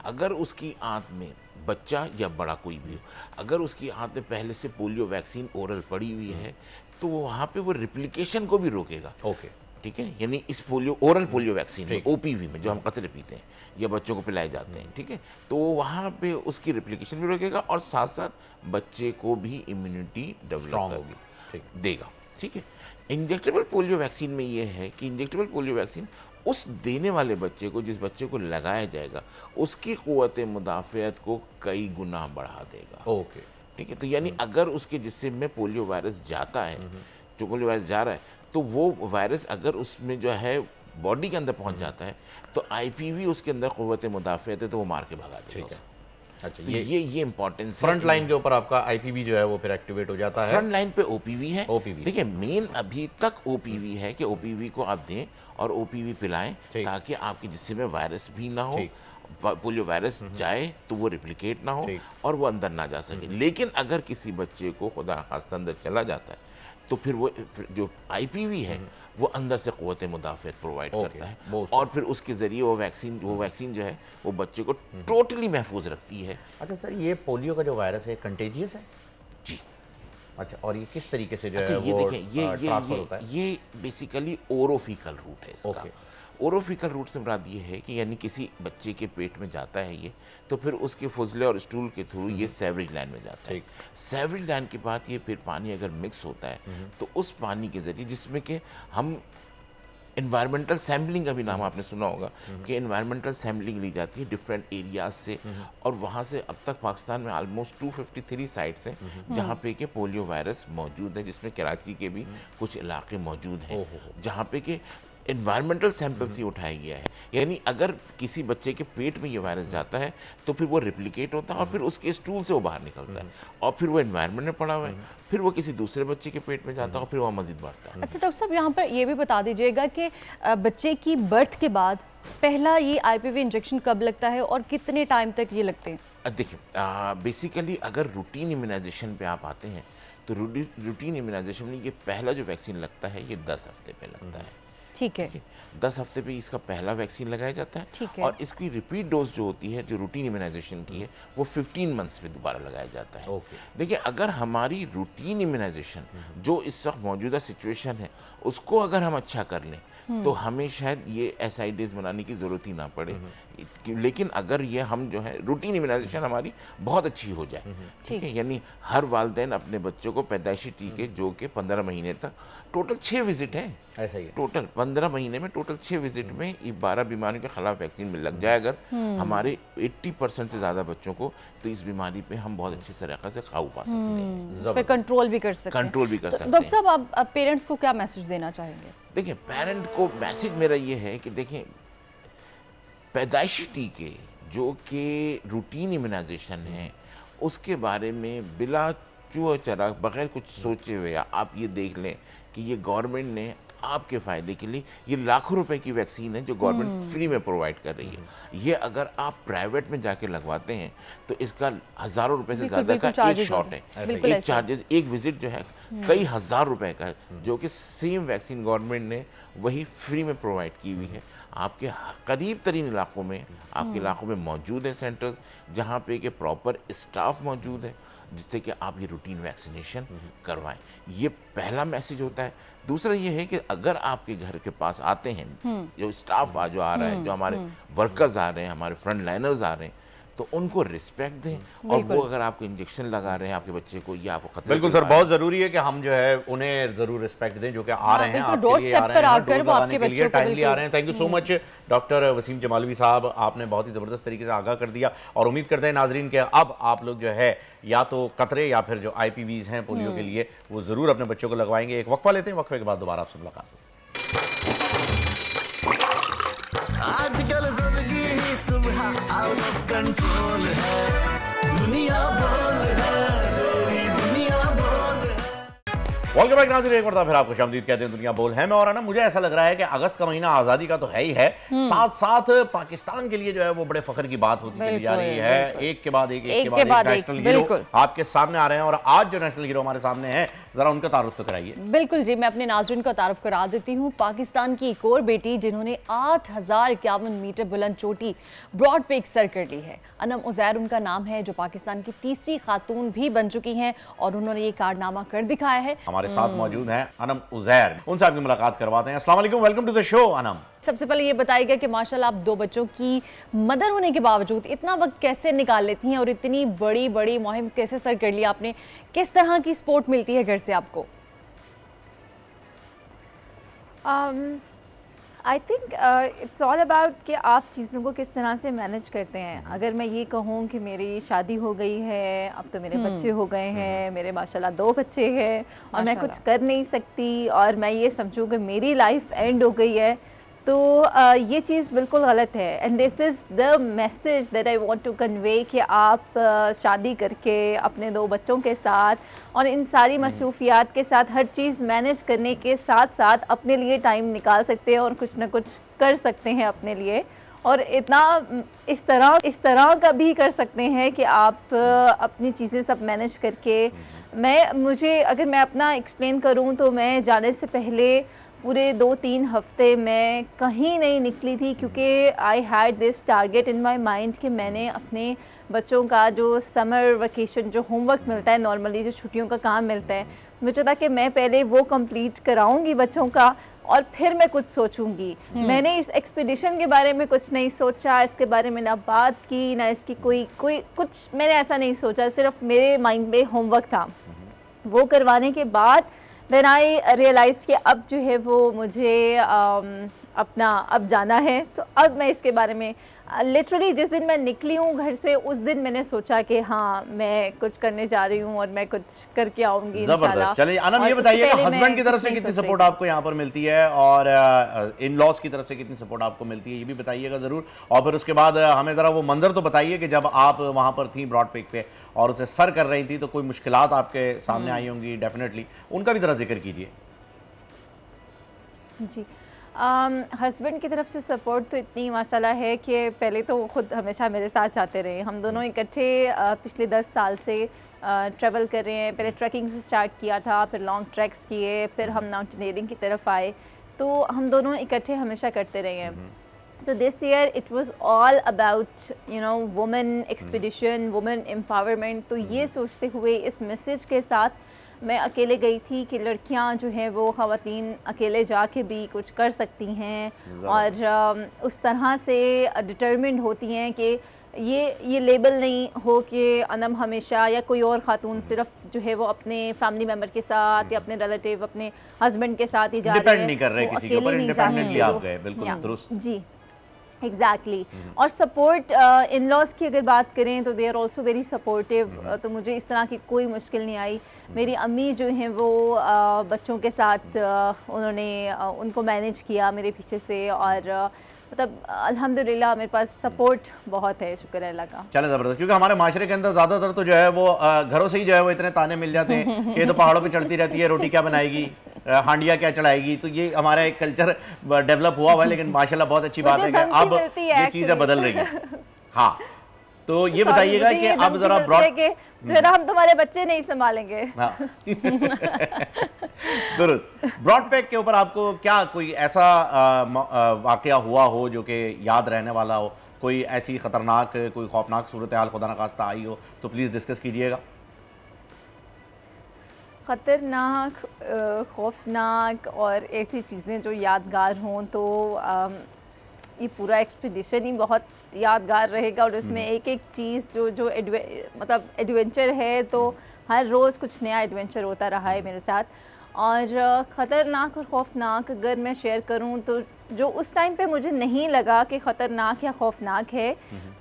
अगर उसकी आंत में बच्चा या बड़ा कोई भी हो, अगर उसकी आंत में पहले से पोलियो वैक्सीन ओरल पड़ी हुई है तो वहाँ पे वो रेप्लिकेशन को भी रोकेगा। ओके, ठीक है। यानी इस ओरल पोलियो वैक्सीन में, OPV में जो हम कतरे पीते हैं या बच्चों को पिलाए जाते हैं, ठीक है, तो वहाँ पे उसकी रेप्लिकेशन भी रोकेगा और साथ साथ बच्चे को भी इम्यूनिटी डेवलप होगी देगा। ठीक है। इंजेक्टेबल पोलियो वैक्सीन में ये है कि इंजेक्टेबल पोलियो वैक्सीन उस देने वाले बच्चे को, जिस बच्चे को लगाया जाएगा, उसकी क़ुव्वत मुदाफ़ियत को कई गुना बढ़ा देगा। ओके, ठीक है। तो यानी अगर उसके जिस्म में पोलियो वायरस जाता है, जो पोलियो वायरस जा रहा है, तो वो वायरस अगर उसमें जो है बॉडी के अंदर पहुंच जाता है तो आईपीवी उसके अंदर क़ुव्वत मुदाफ़ियत है तो वो मार के भगा देगा। ठीक है। अच्छा, तो ये इंपॉर्टेंस फ्रंट लाइन के ऊपर आपका आईपीवी जो है वो फिर एक्टिवेट हो जाता है। फ्रंट लाइन पे ओपीवी है। ओपीवी देखिए मेन अभी तक ओपीवी है कि ओपीवी को आप दें और ओपीवी पिलाएं ताकि आपके जिस्म में वायरस भी ना हो, पोलियो वायरस जाए तो वो रिप्लिकेट ना हो और वो अंदर ना जा सके। लेकिन अगर किसी बच्चे को खुदा खास्ता अंदर चला जाता है तो फिर वो जो आईपीवी है वो अंदर से क़ुव्वत मुदाफ़ियत प्रोवाइड करता है और फिर उसके ज़रिए वो वैक्सीन जो है वो बच्चे को टोटली महफूज रखती है। अच्छा सर, ये पोलियो का जो वायरस है कंटेजियस है? जी। अच्छा, और ये किस तरीके से जो है ये वो ट्रांसफर होता है? ये बेसिकली ओरोफिकल रूट है इसका। ओरोफिकल रूट से मुराद ये है कि यानी किसी बच्चे के पेट में जाता है ये, तो फिर उसके फुजले और स्टूल के थ्रू ये सेवरेज लाइन में जाता है। सेवरेज लाइन के बाद ये फिर पानी अगर मिक्स होता है तो उस पानी के ज़रिए, जिसमें कि हम एनवायरमेंटल सैम्पलिंग का भी नाम आपने सुना होगा कि एनवायरमेंटल सैम्पलिंग ली जाती है डिफरेंट एरियाज से, और वहाँ से अब तक पाकिस्तान में ऑलमोस्ट 253 साइट्स हैं जहाँ पे कि पोलियो वायरस मौजूद है, जिसमें कराची के भी कुछ इलाके मौजूद हैं जहाँ पे कि एनवायरमेंटल सैंपल से उठाया गया है। यानी अगर किसी बच्चे के पेट में ये वायरस जाता है तो फिर वो रिप्लिकेट होता है और फिर उसके स्टूल से वो बाहर निकलता है और फिर वो एनवायरनमेंट में पड़ा हुआ है, फिर वो किसी दूसरे बच्चे के पेट में जाता है और फिर वो मजीद बढ़ता है। अच्छा डॉक्टर साहब, यहाँ पर ये भी बता दीजिएगा कि बच्चे की बर्थ के बाद पहला ये आईपीवी इंजेक्शन कब लगता है और कितने टाइम तक ये लगते हैं? देखिए बेसिकली अगर रूटीन इम्यूनाइजेशन पे आप आते हैं तो रूटीन इम्यूनाइजेशन में ये पहला जो वैक्सीन लगता है ये 10 हफ्ते पे लगता है। ठीक है। 10 हफ्ते पे इसका पहला वैक्सीन लगाया जाता है और इसकी रिपीट डोज जो होती है, जो रूटीन इम्यूनाइजेशन की है, वो 15 मंथ्स पे दोबारा लगाया जाता है। देखिए अगर हमारी रूटीन इम्यूनाइजेशन जो इस वक्त मौजूदा सिचुएशन है उसको अगर हम अच्छा कर लें तो हमें शायद ये SIDs बनाने की ज़रूरत ही ना पड़े। लेकिन अगर ये हम जो है रूटीन इम्यूनाइजेशन हमारी बहुत अच्छी हो जाए, ठीक है, यानी हर वालिदैन अपने बच्चों को पैदाइशी टीके जो कि 15 महीने तक, टोटल 6 विजिट हैं, ऐसा ही टोटल 15 महीने में टोटल 6 विजिट में ये 12 बीमारियों के खिलाफ वैक्सीन में लग जाए अगर हमारे 80% से ज़्यादा बच्चों को, तो इस बीमारी पे हम बहुत अच्छे तरीके से काबू पा सकते हैं, कंट्रोल भी कर सकते हैं। डॉक्टर साहब आप पेरेंट्स को क्या मैसेज देना चाहेंगे? देखिए पेरेंट को मैसेज मेरा ये है कि देखें पैदाइशी टीके जो कि रूटीन इम्यूनाइजेशन है उसके बारे में बिला चूहा चरा बगैर कुछ सोचे हुए आप ये देख लें कि ये गवर्नमेंट ने आपके फ़ायदे के लिए ये लाखों रुपए की वैक्सीन है जो गवर्नमेंट फ्री में प्रोवाइड कर रही है। ये अगर आप प्राइवेट में जाके लगवाते हैं तो इसका हज़ारों रुपए से ज़्यादा का एक शॉट है, एक चार्जेस, एक विजिट जो है कई हज़ार रुपए का, जो कि सेम वैक्सीन गवर्नमेंट ने वही फ्री में प्रोवाइड की हुई है। आपके करीब तरीन इलाकों में, आपके इलाकों में मौजूद है सेंटर्स जहाँ पे कि प्रॉपर स्टाफ मौजूद है जिससे कि आप ये रूटीन वैक्सीनेशन करवाएं। ये पहला मैसेज होता है। दूसरा ये है कि अगर आपके घर के पास आते हैं जो स्टाफ जो आ रहा है, जो हमारे वर्कर्स आ रहे हैं, हमारे फ्रंट लाइनर्स आ रहे हैं, तो उनको रिस्पेक्ट दें और वो अगर आपको इंजेक्शन लगा रहे हैं आपके बच्चे को या आपको खतरे, बिल्कुल सर, बहुत जरूरी है कि हम जो है उन्हें जरूर रिस्पेक्ट दें जो कि आ रहे हैं, आपके लिए आ रहे हैं, डोज लगाने के लिए टाइमली आ रहे हैं। Thank you so much doctor Wasim Jamalvi साहब, आपने बहुत ही ज़बरदस्त तरीके से आगाह कर दिया और उम्मीद करते हैं नाजरीन के अब आप लोग जो है या तो कतरे या फिर जो IPVs हैं पोलियो के लिए वो ज़रूर अपने बच्चों को लगवाएंगे। एक वक्फा लेते हैं, वक्फे के बाद दोबारा आपसे मुलाकात होगी। आजकल ज़िंदगी ही सुबह आउट ऑफ कंट्रोल है, दुनिया बोल है, दुनिया बोल है। वेलकम बैक नाज़रीन, एक बार फिर आपको खुशामदीद कहते हैं दुनिया बोल है में। और ना मुझे ऐसा लग रहा है कि अगस्त का महीना आज़ादी का तो है ही है, साथ साथ पाकिस्तान के लिए जो है वो बड़े फख्र की बात होती चली जा रही है। एक के बाद एक नेशनल हीरो आपके सामने आ रहे हैं और आज जो नेशनल हीरो हमारे सामने हैं जरा उनका तारुफ तो कराइए। बिल्कुल जी, मैं अपने नाज़रीन का तारुफ करा देती हूँ। पाकिस्तान की एक और बेटी जिन्होंने 8051 मीटर बुलंद चोटी ब्रॉड पे सर कर ली है, अनम उज़ैर उनका नाम है, जो पाकिस्तान की तीसरी खातून भी बन चुकी हैं और उन्होंने ये कारनामा कर दिखाया है। हमारे साथ मौजूद हैं अनम उज़ैर, उनसे आपकी मुलाकात करवाते हैं। अस्सलाम वालेकुम, welcome to the show Anam. सबसे पहले ये बताइएगा कि माशाल्लाह आप 2 बच्चों की मदर होने के बावजूद इतना वक्त कैसे निकाल लेती हैं और इतनी बड़ी बड़ी मुहिम कैसे सर कर लिया आपने? किस तरह की सपोर्ट मिलती है घर से आपको? I think it's all about कि आप चीज़ों को किस तरह से मैनेज करते हैं। अगर मैं ये कहूँ कि मेरी शादी हो गई है, अब तो मेरे बच्चे हो गए हैं, मेरे माशाल्लाह 2 बच्चे हैं और मैं कुछ कर नहीं सकती और मैं ये समझूँ कि मेरी लाइफ एंड हो गई है, तो ये चीज़ बिल्कुल गलत है। And this is the message that I want to convey कि आप शादी करके अपने 2 बच्चों के साथ और इन सारी मसरूफियात के साथ हर चीज़ मैनेज करने के साथ साथ अपने लिए टाइम निकाल सकते हैं और कुछ ना कुछ कर सकते हैं अपने लिए, और इतना इस तरह का भी कर सकते हैं कि आप अपनी चीज़ें सब मैनेज करके अगर मैं अपना एक्सप्लेन करूँ तो मैं जाने से पहले पूरे 2-3 हफ्ते मैं कहीं नहीं निकली थी, क्योंकि I had this target in my mind कि मैंने अपने बच्चों का जो समर वेकेशन जो होमवर्क मिलता है, नॉर्मली जो छुट्टियों का काम मिलता है, मुझे था कि मैं पहले वो कंप्लीट कराऊंगी बच्चों का और फिर मैं कुछ सोचूंगी। मैंने इस एक्सपीडिशन के बारे में कुछ नहीं सोचा, इसके बारे में ना बात की, ना इसकी कोई कुछ मैंने ऐसा नहीं सोचा, सिर्फ मेरे माइंड में होमवर्क था। वो करवाने के बाद देन आई रियलाइज कि अब जो है वो मुझे अपना अब जाना है, तो अब मैं इसके बारे में लिटरली जिस दिन मैं निकली हूँ घर से उस दिन मैंने सोचा कि हाँ मैं कुछ करने जा रही हूँ और मैं कुछ करके आऊँगी इंशाल्लाह। चलिए अनम, ये बताइएगा हस्बैंड की तरफ से कितनी सपोर्ट आपको यहाँ पर मिलती है और इन लॉज की तरफ से कितनी सपोर्ट आपको मिलती है, ये भी बताइएगा ज़रूर। और फिर उसके बाद हमें ज़रा वो मंजर तो बताइए कि जब आप वहाँ पर थी ब्रॉड पिक पे और उसे सर कर रही थी तो कोई मुश्किलात आपके सामने आई होंगी डेफिनेटली, उनका भी ज़रा जिक्र कीजिए। जी, हस्बैंड की तरफ से सपोर्ट तो इतनी माशाल्लाह है कि पहले तो वो खुद हमेशा मेरे साथ जाते रहे। हम दोनों इकट्ठे पिछले 10 साल से ट्रैवल कर रहे हैं। पहले ट्रैकिंग से स्टार्ट किया था, फिर लॉन्ग ट्रैक्स किए, फिर हम माउंटेनियरिंग की तरफ आए, तो हम दोनों इकट्ठे हमेशा करते रहे हैं। So this year it was all about women expedition, women empowerment। तो ये सोचते हुए इस मैसेज के साथ मैं अकेले गई थी कि लड़कियां जो हैं वो ख़वातीन अकेले जाके भी कुछ कर सकती हैं और उस तरह से डिटर्मिन्ड होती हैं कि ये लेबल नहीं हो कि अनम हमेशा या कोई और ख़ातून सिर्फ जो है वो अपने फैमिली मेम्बर के साथ या अपने रिलेटिव अपने हस्बैंड के साथ ही जा रहे हैं, डिपेंड नहीं कर रहे किसी के ऊपर, इंडिपेंडेंटली आप गए। बिल्कुल दुरुस्त जी, एग्जैक्टली। और सपोर्ट इन लॉज की अगर बात करें तो they are also very supportive, तो मुझे इस तरह की कोई मुश्किल नहीं आई। मेरी अम्मी जो हैं वो बच्चों के साथ उन्होंने उनको मैनेज किया मेरे पीछे से, और मतलब अल्हम्दुलिल्लाह मेरे पास सपोर्ट बहुत है, शुक्र है अल्लाह का। चले ज़बरदस्त, क्योंकि हमारे माशरे के अंदर ज़्यादातर तो जो है वो घरों से ही जो है वो इतने ताने मिल जाते हैं कि ये तो पहाड़ों पे चढ़ती रहती है, रोटी क्या बनाएगी, हांडिया क्या चढ़ाएगी। तो ये हमारा एक कल्चर डेवलप हुआ हुआ है, लेकिन माशाल्लाह बहुत अच्छी बात है कि अब ये चीज़ें बदल रही हैं। हाँ, तो ये बताइएगा कि अब जरा ब्रॉड हम तुम्हारे बच्चे नहीं संभालेंगे। हाँ। दुरुस्त। ब्रॉड पैक के ऊपर आपको क्या कोई ऐसा वाकया हुआ हो जो कि याद रहने वाला हो, कोई ऐसी खतरनाक कोई खौफनाक सूरत हाल खुदा न खास्ता आई हो तो प्लीज़ डिस्कस कीजिएगा। ख़तरनाक, खौफनाक और ऐसी चीज़ें जो यादगार हों तो ये पूरा एक्सपीडिशन ही बहुत यादगार रहेगा, और इसमें एक एक चीज़ जो मतलब एडवेंचर है, तो हर रोज़ कुछ नया एडवेंचर होता रहा है मेरे साथ। और ख़तरनाक और खौफनाक अगर मैं शेयर करूं तो जो उस टाइम पे मुझे नहीं लगा कि ख़तरनाक या खौफनाक है,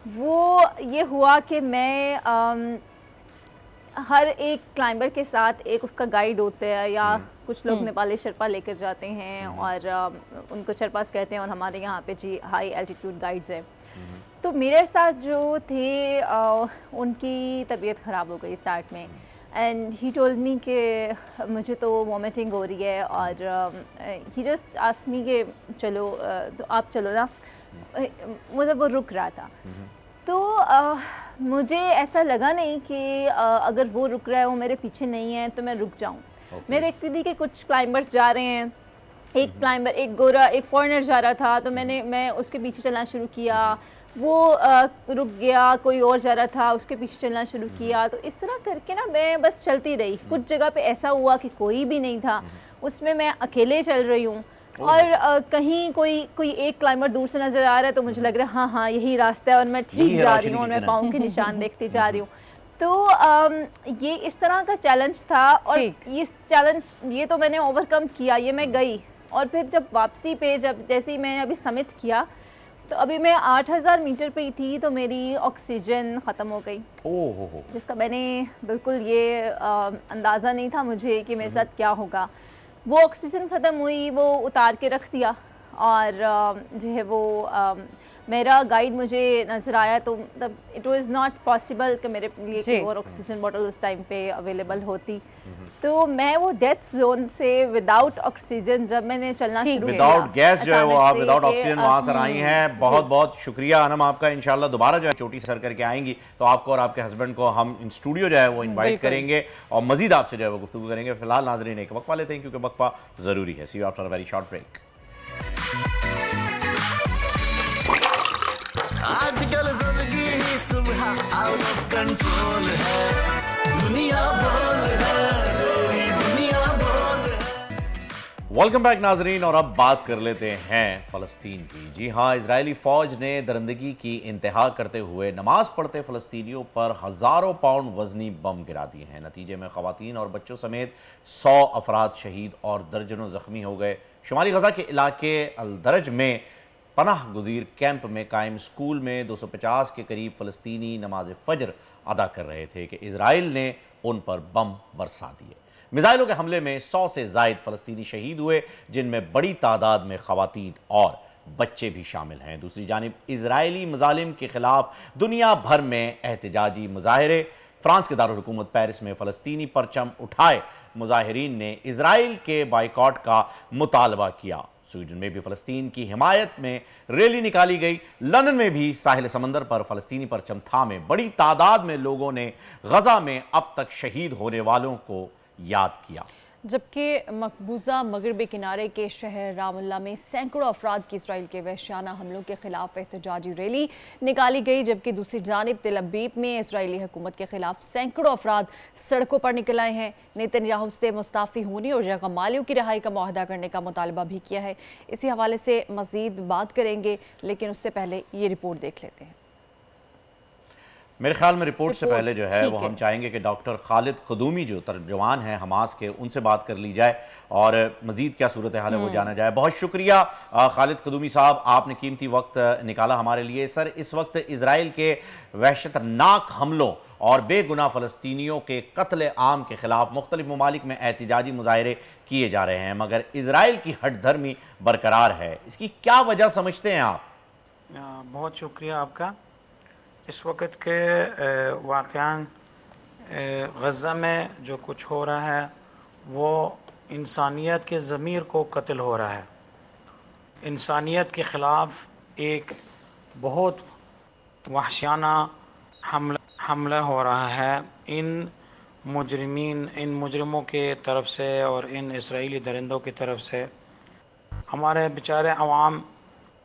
वो ये हुआ कि मैं हर एक क्लाइंबर के साथ एक उसका गाइड होता है, या कुछ लोग नेपाली शर्पा लेकर जाते हैं और उनको शर्पास कहते हैं, और हमारे यहाँ पे जी हाई एल्टीट्यूड गाइड्स हैं। तो मेरे साथ जो थे उनकी तबीयत ख़राब हो गई स्टार्ट में, एंड ही टोल्ड मी कि मुझे तो वॉमिटिंग हो रही है, और ही जस्ट आस्क्ड मी कि चलो तो आप चलो ना, मतलब वो रुक रहा था। तो मुझे ऐसा लगा नहीं कि अगर वो रुक रहा है, वो मेरे पीछे नहीं है तो मैं रुक जाऊं। मैं देखती थी कि कुछ क्लाइंबर्स जा रहे हैं, एक क्लाइंबर, एक गोरा, एक फॉरेनर जा रहा था, तो मैं उसके पीछे चलना शुरू किया, वो रुक गया, कोई और जा रहा था, उसके पीछे चलना शुरू किया। तो इस तरह करके ना मैं बस चलती रही। कुछ जगह पे ऐसा हुआ कि कोई भी नहीं था, उसमें मैं अकेले चल रही हूँ, और कहीं कोई एक क्लाइंबर दूर से नज़र आ रहा है, तो मुझे लग रहा है हाँ हाँ यही रास्ता है, और मैं ठीक जा रही हूँ, और मैं पाँव के निशान देखती जा रही हूँ। तो ये इस तरह का चैलेंज था, और ये चैलेंज ये तो मैंने ओवरकम किया, ये मैं गई, और फिर जब वापसी पे जब जैसे ही मैंने अभी समिट किया तो अभी मैं 8000 मीटर पे ही थी तो मेरी ऑक्सीजन ख़त्म हो गई। ओह, जिसका मैंने बिल्कुल ये अंदाज़ा नहीं था मुझे कि मेरे साथ क्या होगा। वो ऑक्सीजन ख़त्म हुई, वो उतार के रख दिया और जो है वो मेरा गाइड मुझे नज़र आया तो मतलब इट वाज नॉट पॉसिबल कि मेरे लिए कोई और ऑक्सीजन बॉटल उस टाइम पे अवेलेबल होती। तो मैं वो डेथ जोन से विदाउट ऑक्सीजन जब मैंने चलना शुरू किया, विदाउट गैस जो है वो आप विदाउट ऑक्सीजन वहाँ से आई हैं। बहुत बहुत शुक्रिया अनम आपका। इंशाल्लाह दोबारा जो है चोटी सर करके आएंगी तो आपको और आपके हस्बैंड को हम इन स्टूडियो जो है वो इन्वाइट करेंगे और मजीद आपसे जो है वो गुफ्तगू करेंगे। फिलहाल नाजरीन एक वक्फा लेते हैं क्योंकि वक्फा ज़रूरी है। See you after a very short break. आजकल जिंदगी ही सुबह आउट ऑफ कंट्रोल है, दुनिया बोल है, तेरी दुनिया बोल है। वेलकम बैक नाजरीन, और अब बात कर लेते हैं फ़लस्तीन की। जी हाँ, इजरायली फ़ौज ने दरिंदगी की इंतहा करते हुए नमाज पढ़ते फ़लस्तीनियों पर हज़ारों पाउंड वजनी बम गिरा दिए हैं। नतीजे में ख़वातीन और बच्चों समेत 100 अफराद शहीद और दर्जनों ज़ख्मी हो गए। शुमाली गज़ा के इलाके अलदरज में पनाह गुज़ीर कैंप में कायम स्कूल में 250 के करीब फ़लस्तीनी नमाज फ़जर अदा कर रहे थे कि इजराइल ने उन पर बम बरसा दिए। मिसाइलों के हमले में 100 से ज़ायद फ़लस्तीनी शहीद हुए, जिनमें बड़ी तादाद में ख़वातीन और बच्चे भी शामिल हैं। दूसरी जानिब इजरायली मज़ालिम के ख़िलाफ़ दुनिया भर में एहतजाजी मुज़ाहरे। फ्रांस के दारुल हुकूमत पेरिस में फ़लस्तीनी परचम उठाए मुज़ाहिरीन ने इजराइल के बाइकॉट का मुतालबा किया। स्वीडन में भी फ़लस्तीन की हिमायत में रैली निकाली गई। लंदन में भी साहिल समंदर पर फ़लस्तीनी परचम थामे बड़ी तादाद में लोगों ने गज़ा में अब तक शहीद होने वालों को याद किया। जबकि मकबूजा मगरबी किनारे के शहर रामल्ला में सैकड़ों अफराद की इसराइल के वहशियाना हमलों के खिलाफ एहतजाजी रैली निकाली गई। जबकि दूसरी जानिब तेल अवीव में इसराइली हुकूमत के खिलाफ सैकड़ों अफराद सड़कों पर निकल आए हैं। नेतन्याहू से मुस्ताफ़ी होने और जगमालियों की रिहाई का मुआहदा करने का मुतालबा भी किया है। इसी हवाले से मज़ीद बात करेंगे, लेकिन उससे पहले ये रिपोर्ट देख लेते हैं। मेरे ख्याल में रिपोर्ट से पहले जो है वो हम चाहेंगे कि डॉक्टर खालिद ख़दूमी जो तर्जुमान हैं हमास के, उनसे बात कर ली जाए और मज़ीद क्या सूरत हाल है वो जाना जाए। बहुत शुक्रिया खालिद ख़दूमी साहब, आपने कीमती वक्त निकाला हमारे लिए। सर, इस वक्त इजराइल के वहशतनाक हमलों और बेगुनाह फ़लस्तीनियों के कत्ल आम के ख़िलाफ़ मुख्तलिफ ममालिक में एहतजाजी मुज़ाहरे किए जा रहे हैं, मगर इजराइल की हठधर्मी बरकरार है। इसकी क्या वजह समझते हैं आप? बहुत शुक्रिया आपका। इस वक्त के वाक़यान गज़ा में जो कुछ हो रहा है वो इंसानियत के ज़मीर को कत्ल हो रहा है। इंसानियत के ख़िलाफ़ एक बहुत वहशियाना हमला हो रहा है इन मुजरिमों के तरफ से और इन इसराइली दरिंदों की तरफ से। हमारे बेचारे अवाम,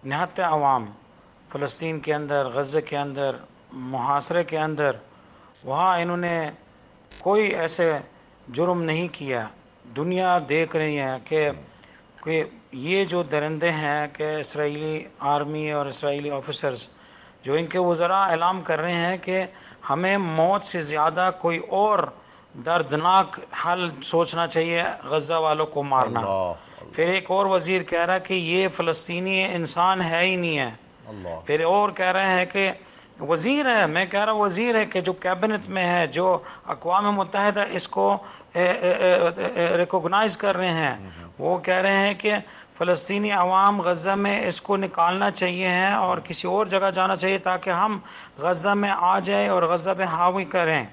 निहत्ते अवाम फ़लस्तीन के अंदर, गज़ा के अंदर, मुहासरे के अंदर, वहाँ इन्होंने कोई ऐसे जुर्म नहीं किया। दुनिया देख रही है कि ये जो दरिंदे हैं कि इसराइली आर्मी और इसराइली ऑफिसर्स जो इनके वज़रा ऐलान कर रहे हैं कि हमें मौत से ज़्यादा कोई और दर्दनाक हल सोचना चाहिए गज़ा वालों को मारना। फिर एक और वज़ीर कह रहा है कि ये फ़लस्तीनी इंसान है ही नहीं है। फिर और कह रहे हैं कि वज़ीर है, मैं कह रहा हूँ वज़ीर है कि जो कैबिनेट में है, जो अक़वाम मुत्तहिदा इसको रिकॉग्नाइज़ कर रहे हैं, वो कह रहे हैं कि फ़लस्तीनी अवाम गज़ा में इसको निकालना चाहिए है और किसी और जगह जाना चाहिए ताकि हम गज़ा में आ जाए और गज़ा पे हावी करें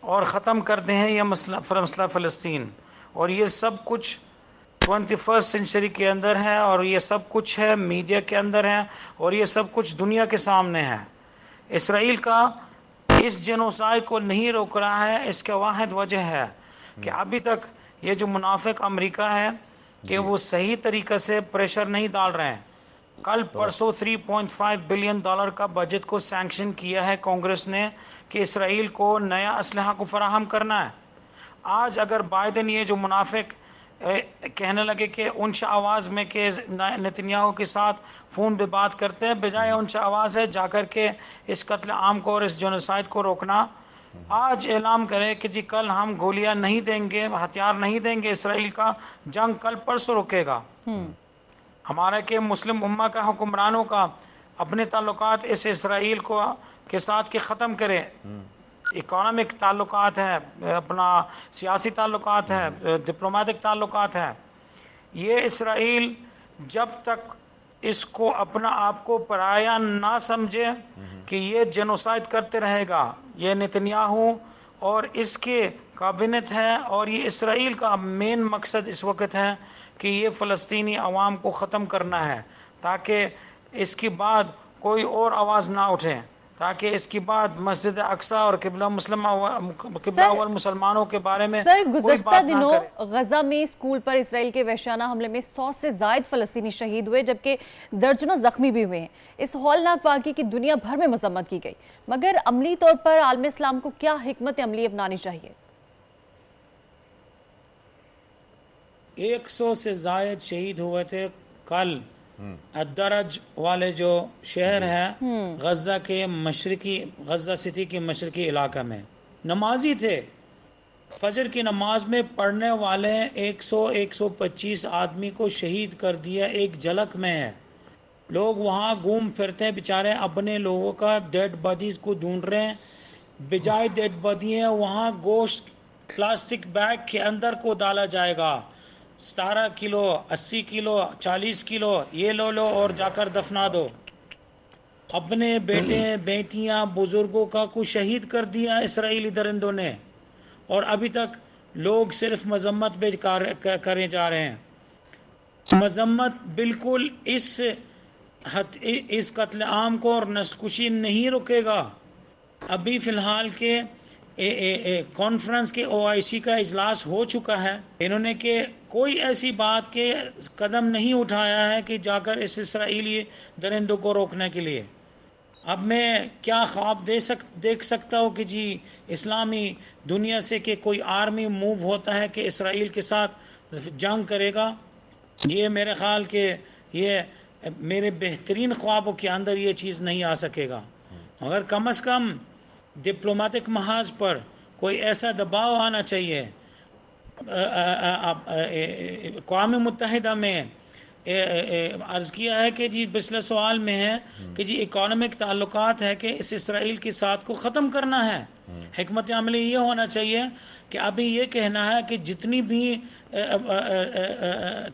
और ख़त्म कर दें ये मसला फ़लस्तीन। और ये सब कुछ 21st सेंचुरी के अंदर है और ये सब कुछ है मीडिया के अंदर है और ये सब कुछ दुनिया के सामने है। इसराइल का इस जेनोसाइड को नहीं रोक रहा है। इसका वाहिद वजह है कि अभी तक ये जो मुनाफिक अमेरिका है कि वो सही तरीक़े से प्रेशर नहीं डाल रहे हैं। कल परसों $3.5 बिलियन का बजट को सैंक्शन किया है कांग्रेस ने कि इसराइल को नया असलहा को फराहम करना है। आज अगर बाइडेन ये जो मुनाफिक कहने लगे कि उनसे आवाज़ में कि नेतन्याहू के साथ फ़ोन पे बात करते हैं, बजाय उनसे आवाज़ है जाकर के इस कत्ल आम को और इस जेनोसाइड को रोकना, आज ऐलान करे कि जी कल हम गोलियां नहीं देंगे, हथियार नहीं देंगे, इसराइल का जंग कल परसों रुकेगा। हमारे के मुस्लिम उम्मा का हुक्मरानों का अपने ताल्लुकात इस इसराइल को के साथ के ख़त्म करें। इकोनॉमिक ताल्लुकात है, अपना सियासी ताल्लुकात है, डिप्लोमेटिक ताल्लुकात है। ये इसराइल जब तक इसको अपना आप को पराया ना समझे कि ये जेनोसाइड करते रहेगा। ये नेतन्याहू और इसके काबिनेट है और ये इसराइल का मेन मकसद इस वक्त है कि ये फ़लस्तीनी अवाम को ख़त्म करना है, ताकि इसके बाद कोई और आवाज़ ना उठे, ताकि इसके बाद मस्जिद अक्सा और किबला मुसलमानों के बारे में सर गुज़श्ता दिनों गजा में स्कूल पर इसराइल के वहशाना हमले में 100 से ज़ायद फ़लस्तीनी शहीद हुए, जबकि दर्जनों जख्मी भी हुए हैं। इस हौलनाक वाक़े की दुनिया भर में मज़म्मत की गई, मगर अमली तौर पर आलम इस्लाम को क्या हिकमत अमली अपनानी चाहिए? 100 से ज़ायद शहीद हुए थे कल अद्दरज वाले जो शहर है गजा के मशरकी, गजा सिटी के मशरकी इलाका में। नमाजी थे, फजर की नमाज में पढ़ने वाले 100-125 आदमी को शहीद कर दिया, एक झलक में है। लोग वहाँ घूम फिरते हैं बेचारे, अपने लोगों का डेड बॉडीज़ को ढूंढ रहे हैं। बेजाय डेड बॉडी है वहाँ गोश्त प्लास्टिक बैग के अंदर को डाला जाएगा। 17 किलो, 80 किलो, 40 किलो ये लो और जाकर दफना दो। अपने बेटे बेटियां बुजुर्गों का को शहीद कर दिया इसराइली दरिंदों ने, और अभी तक लोग सिर्फ मजम्मत करे जा रहे हैं। मजम्मत बिल्कुल इस कत्ल आम को और नस्लकुशी नहीं रुकेगा। अभी फ़िलहाल के कॉन्फ्रेंस के OIC का इजलास हो चुका है। इन्होंने के कोई ऐसी बात के कदम नहीं उठाया है कि जाकर इस इसराइली दरिंदों को रोकने के लिए। अब मैं क्या ख्वाब देख सकता हूँ कि जी इस्लामी दुनिया से कि कोई आर्मी मूव होता है कि इसराइल के साथ जंग करेगा। ये मेरे ख्याल के ये मेरे बेहतरीन ख्वाबों के अंदर ये चीज़ नहीं आ सकेगा। मगर कम से कम डिप्लोमेटिक महाज पर कोई ऐसा दबाव आना चाहिए। अक़वाम मुत्तहिदा में अर्ज़ किया है कि जी पिछले सवाल में है कि जी इकोनॉमिक ताल्लुकात है कि इस इसराइल के साथ को ख़त्म करना है। हिकमत अमली ये होना चाहिए कि अभी ये कहना है कि जितनी भी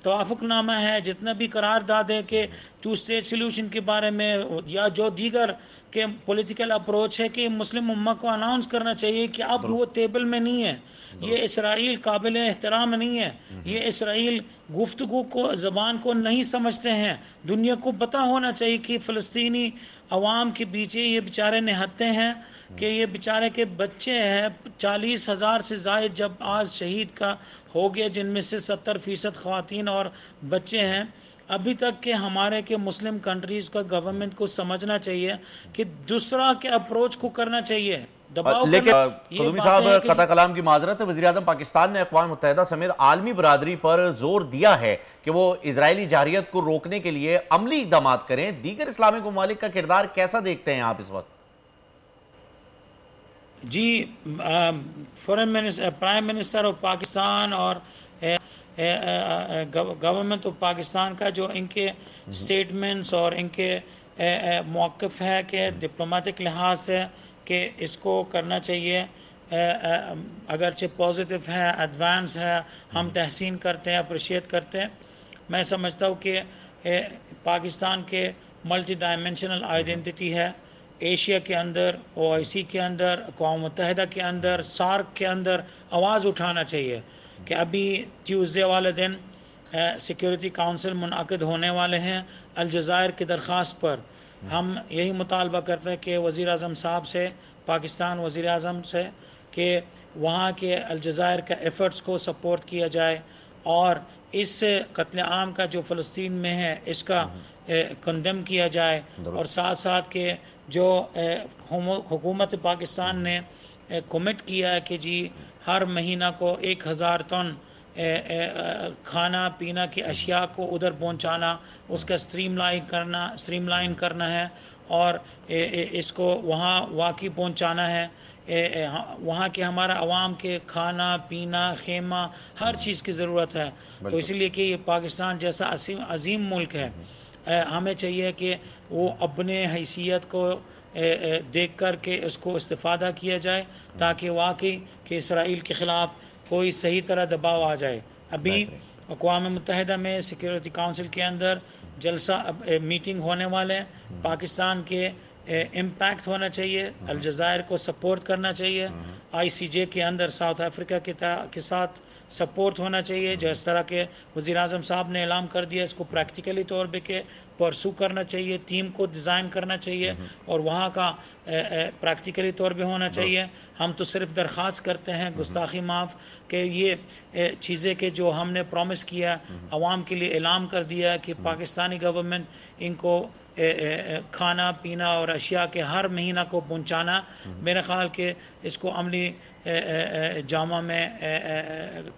तवाफ़ुक़नामा है, जितना भी करारदाद है कि 2 स्टेट सॉल्यूशन के बारे में या जो दीगर के पॉलिटिकल अप्रोच है कि मुस्लिम उम्मा को अनाउंस करना चाहिए कि अब वो टेबल में नहीं है। ये इसराइल काबिल एहतराम नहीं है। ये इसराइल गुफ्तगू को ज़बान को नहीं समझते हैं। दुनिया को पता होना चाहिए कि फ़लस्तीनी अवाम के पीछे ये बेचारे निहत्ते हैं कि ये बेचारे के बच्चे हैं। 40,000 से ज़ायद जब आज शहीद का हो गया, जिनमें से 70% ख़वातीन और बच्चे हैं। अभी तक के हमारे के मुस्लिम कंट्रीज़ का गवर्नमेंट को समझना चाहिए कि दूसरा के अप्रोच को करना चाहिए। लेकिन क़ुदूमी साहब कता कलाम की माजरत, वज़ीर-ए-आज़म पाकिस्तान ने अक़वाम मुत्तहिदा समेत आलमी बरादरी पर जोर दिया है कि वो इजरायली जारहियत को रोकने के लिए अमली इक़दाम करें। दीगर इस्लामिक ममालिक का किरदार कैसा देखते हैं आप इस वक्त? जी foreign minister, prime minister of Pakistan और गवर्नमेंट ऑफ पाकिस्तान का जो इनके स्टेटमेंट्स और इनके मौक़िफ़ है कि डिप्लोमेटिक लिहाज से कि इसको करना चाहिए, अगरचे पॉजिटिव है, एडवांस है, हम तहसीन करते हैं, अप्रिशिएट करते हैं। मैं समझता हूँ कि पाकिस्तान के मल्टी डायमेंशनल आइडेंटिटी है। एशिया के अंदर, OIC के अंदर, अक़वाम मुत्तहिदा के अंदर, सार्क के अंदर आवाज़ उठाना चाहिए कि अभी ट्यूसडे वाले दिन सिक्योरिटी काउंसिल मुनअक़िद होने वाले हैं। अलजज़ायर की दरख्वास्त पर हम यही मुतालबा करते हैं कि वज़ीर-ए-आज़म साहब से, पाकिस्तान वज़ीर-ए-आज़म से, कि वहाँ के अलजज़ायर का एफ़र्ट्स को सपोर्ट किया जाए और इस कत्ल आम का जो फ़लस्तीन में है इसका कंडेम किया जाए। और साथ साथ के जो हुकूमत पाकिस्तान ने कमिट किया है कि जी हर महीना को 1000 टन खाना पीना की अशिया को उधर पहुंचाना, उसका स्ट्रीमलाइन करना है और इसको वहाँ वाकई पहुंचाना है। वहाँ के हमारा आवाम के खाना पीना खेमा हर चीज़ की ज़रूरत है। तो इसलिए कि ये पाकिस्तान जैसा अजीम मुल्क है, हमें चाहिए कि वो अपने हैसियत को देख कर के इसको इस्तेफ़ादा किया जाए ताकि वाकई कि इसराइल के ख़िलाफ़ कोई सही तरह दबाव आ जाए। अभी अक़वाम मुत्तहिदा में सिक्योरिटी काउंसिल के अंदर जलसा मीटिंग होने वाले हैं। पाकिस्तान के इम्पैक्ट होना चाहिए, अलजायर को सपोर्ट करना चाहिए, ICJ के अंदर साउथ अफ्रीका के साथ सपोर्ट होना चाहिए। जिस तरह के वज़ीर आज़म साहब ने ऐलान कर दिया, इसको प्रैक्टिकली तौर पे के परसू करना चाहिए, टीम को डिज़ाइन करना चाहिए और वहाँ का प्रैक्टिकली तौर पे होना चाहिए। हम तो सिर्फ दरख्वास्त करते हैं गुस्ताखी माफ़ कि ये चीज़ें के जो हमने प्रॉमिस किया आवाम के लिए ऐलान कर दिया कि पाकिस्तानी गवर्नमेंट इनको खाना पीना और अशिया के हर महीना को पहुँचाना, मेरे ख़्याल के इसको अमली जामा में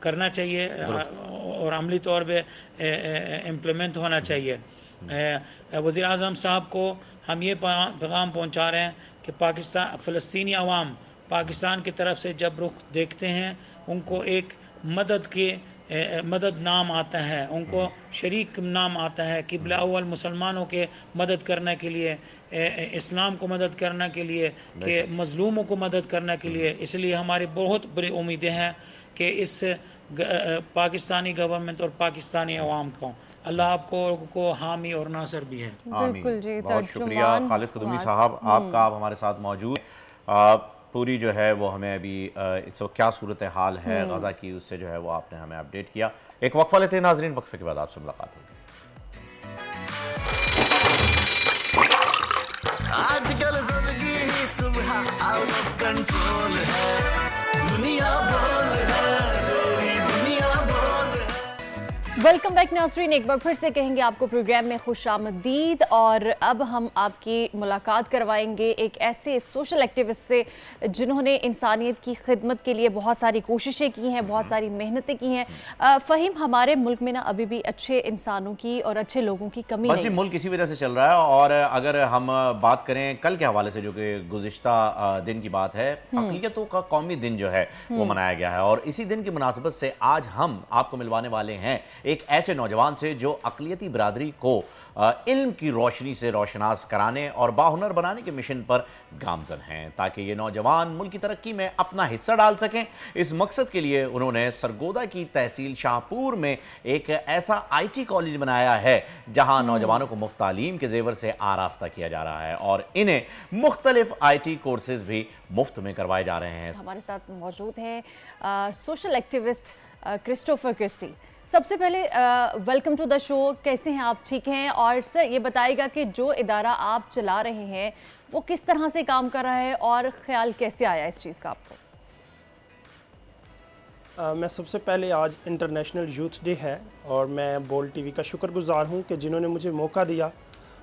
करना चाहिए और अमली तौर पे इम्प्लीमेंट होना चाहिए। वज़ीर आज़म साहब को हम ये पैगाम पहुँचा रहे हैं कि पाकिस्तान फ़लस्तीनी अवाम पाकिस्तान की तरफ से जब रुख देखते हैं उनको एक मदद नाम आता है, उनको शरीक नाम आता है, क़िबला अव्वल मुसलमानों के मदद करने के लिए, इस्लाम को मदद करने के लिए, कि मज़लूमों को मदद करने के लिए। इसलिए हमारी बहुत बड़ी उम्मीदें हैं कि इस पाकिस्तानी गवर्नमेंट और पाकिस्तानी अवाम को अल्लाह आपको हामी और नासर भी है। बिल्कुल जी, बहुत शुक्रिया खालिद क़दूमी साहब आपका, आप हमारे साथ मौजूद। पूरी जो है वो हमें अभी इस वक्त क्या सूरत हाल है गज़ा की, उससे जो है वो आपने हमें अपडेट किया। एक वक्फा लेते हैं नाज़रीन, वक्फे के बाद आपसे मुलाकात होगी। आजकल ज़िंदगी ही सुबह आउट ऑफ कंट्रोल है, दुनिया बोल है, पूरी दुनिया बोल है। वेलकम बैक नाज़रीन, एक बार फिर से कहेंगे आपको प्रोग्राम में खुशामदीद। और अब हम आपकी मुलाकात करवाएंगे एक ऐसे सोशल एक्टिविस्ट से जिन्होंने इंसानियत की खिदमत के लिए बहुत सारी कोशिशें की हैं, बहुत सारी मेहनतें की हैं। फ़हीम, हमारे मुल्क में ना अभी भी अच्छे इंसानों की और अच्छे लोगों की कमी नहीं है। मुल्क इसी वजह से चल रहा है। और अगर हम बात करें कल के हवाले से, जो कि गुज़िश्ता दिन की बात है, अक़लियतों का कौमी दिन जो है वो मनाया गया है। और इसी दिन की मुनासिबत से आज हम आपको मिलवाने वाले हैं एक ऐसे नौजवान से जो अक़लियती बरादरी को इल्म की रोशनी से रोशनास कराने और बाहुनर बनाने के मिशन पर गामज़न हैं, ताकि ये नौजवान मुल्क की तरक्की में अपना हिस्सा डाल सकें। इस मकसद के लिए उन्होंने सरगोदा की तहसील शाहपुर में एक ऐसा IT कॉलेज बनाया है जहां नौजवानों को मुफ्त तालीम के जेवर से आरास्ता किया जा रहा है और इन्हें मुख्तलिफ IT कोर्सेज भी मुफ्त में करवाए जा रहे हैं। हमारे साथ मौजूद है सोशल एक्टिविस्ट क्रिस्टोफर क्रिस्टी। सबसे पहले वेलकम टू द शो। कैसे हैं आप? ठीक हैं? और सर ये बताइएगा कि जो इदारा आप चला रहे हैं वो किस तरह से काम कर रहा है और ख्याल कैसे आया इस चीज़ का आपको? मैं सबसे पहले आज इंटरनेशनल यूथ डे है और मैं बोल TV का शुक्रगुजार हूं कि जिन्होंने मुझे मौका दिया।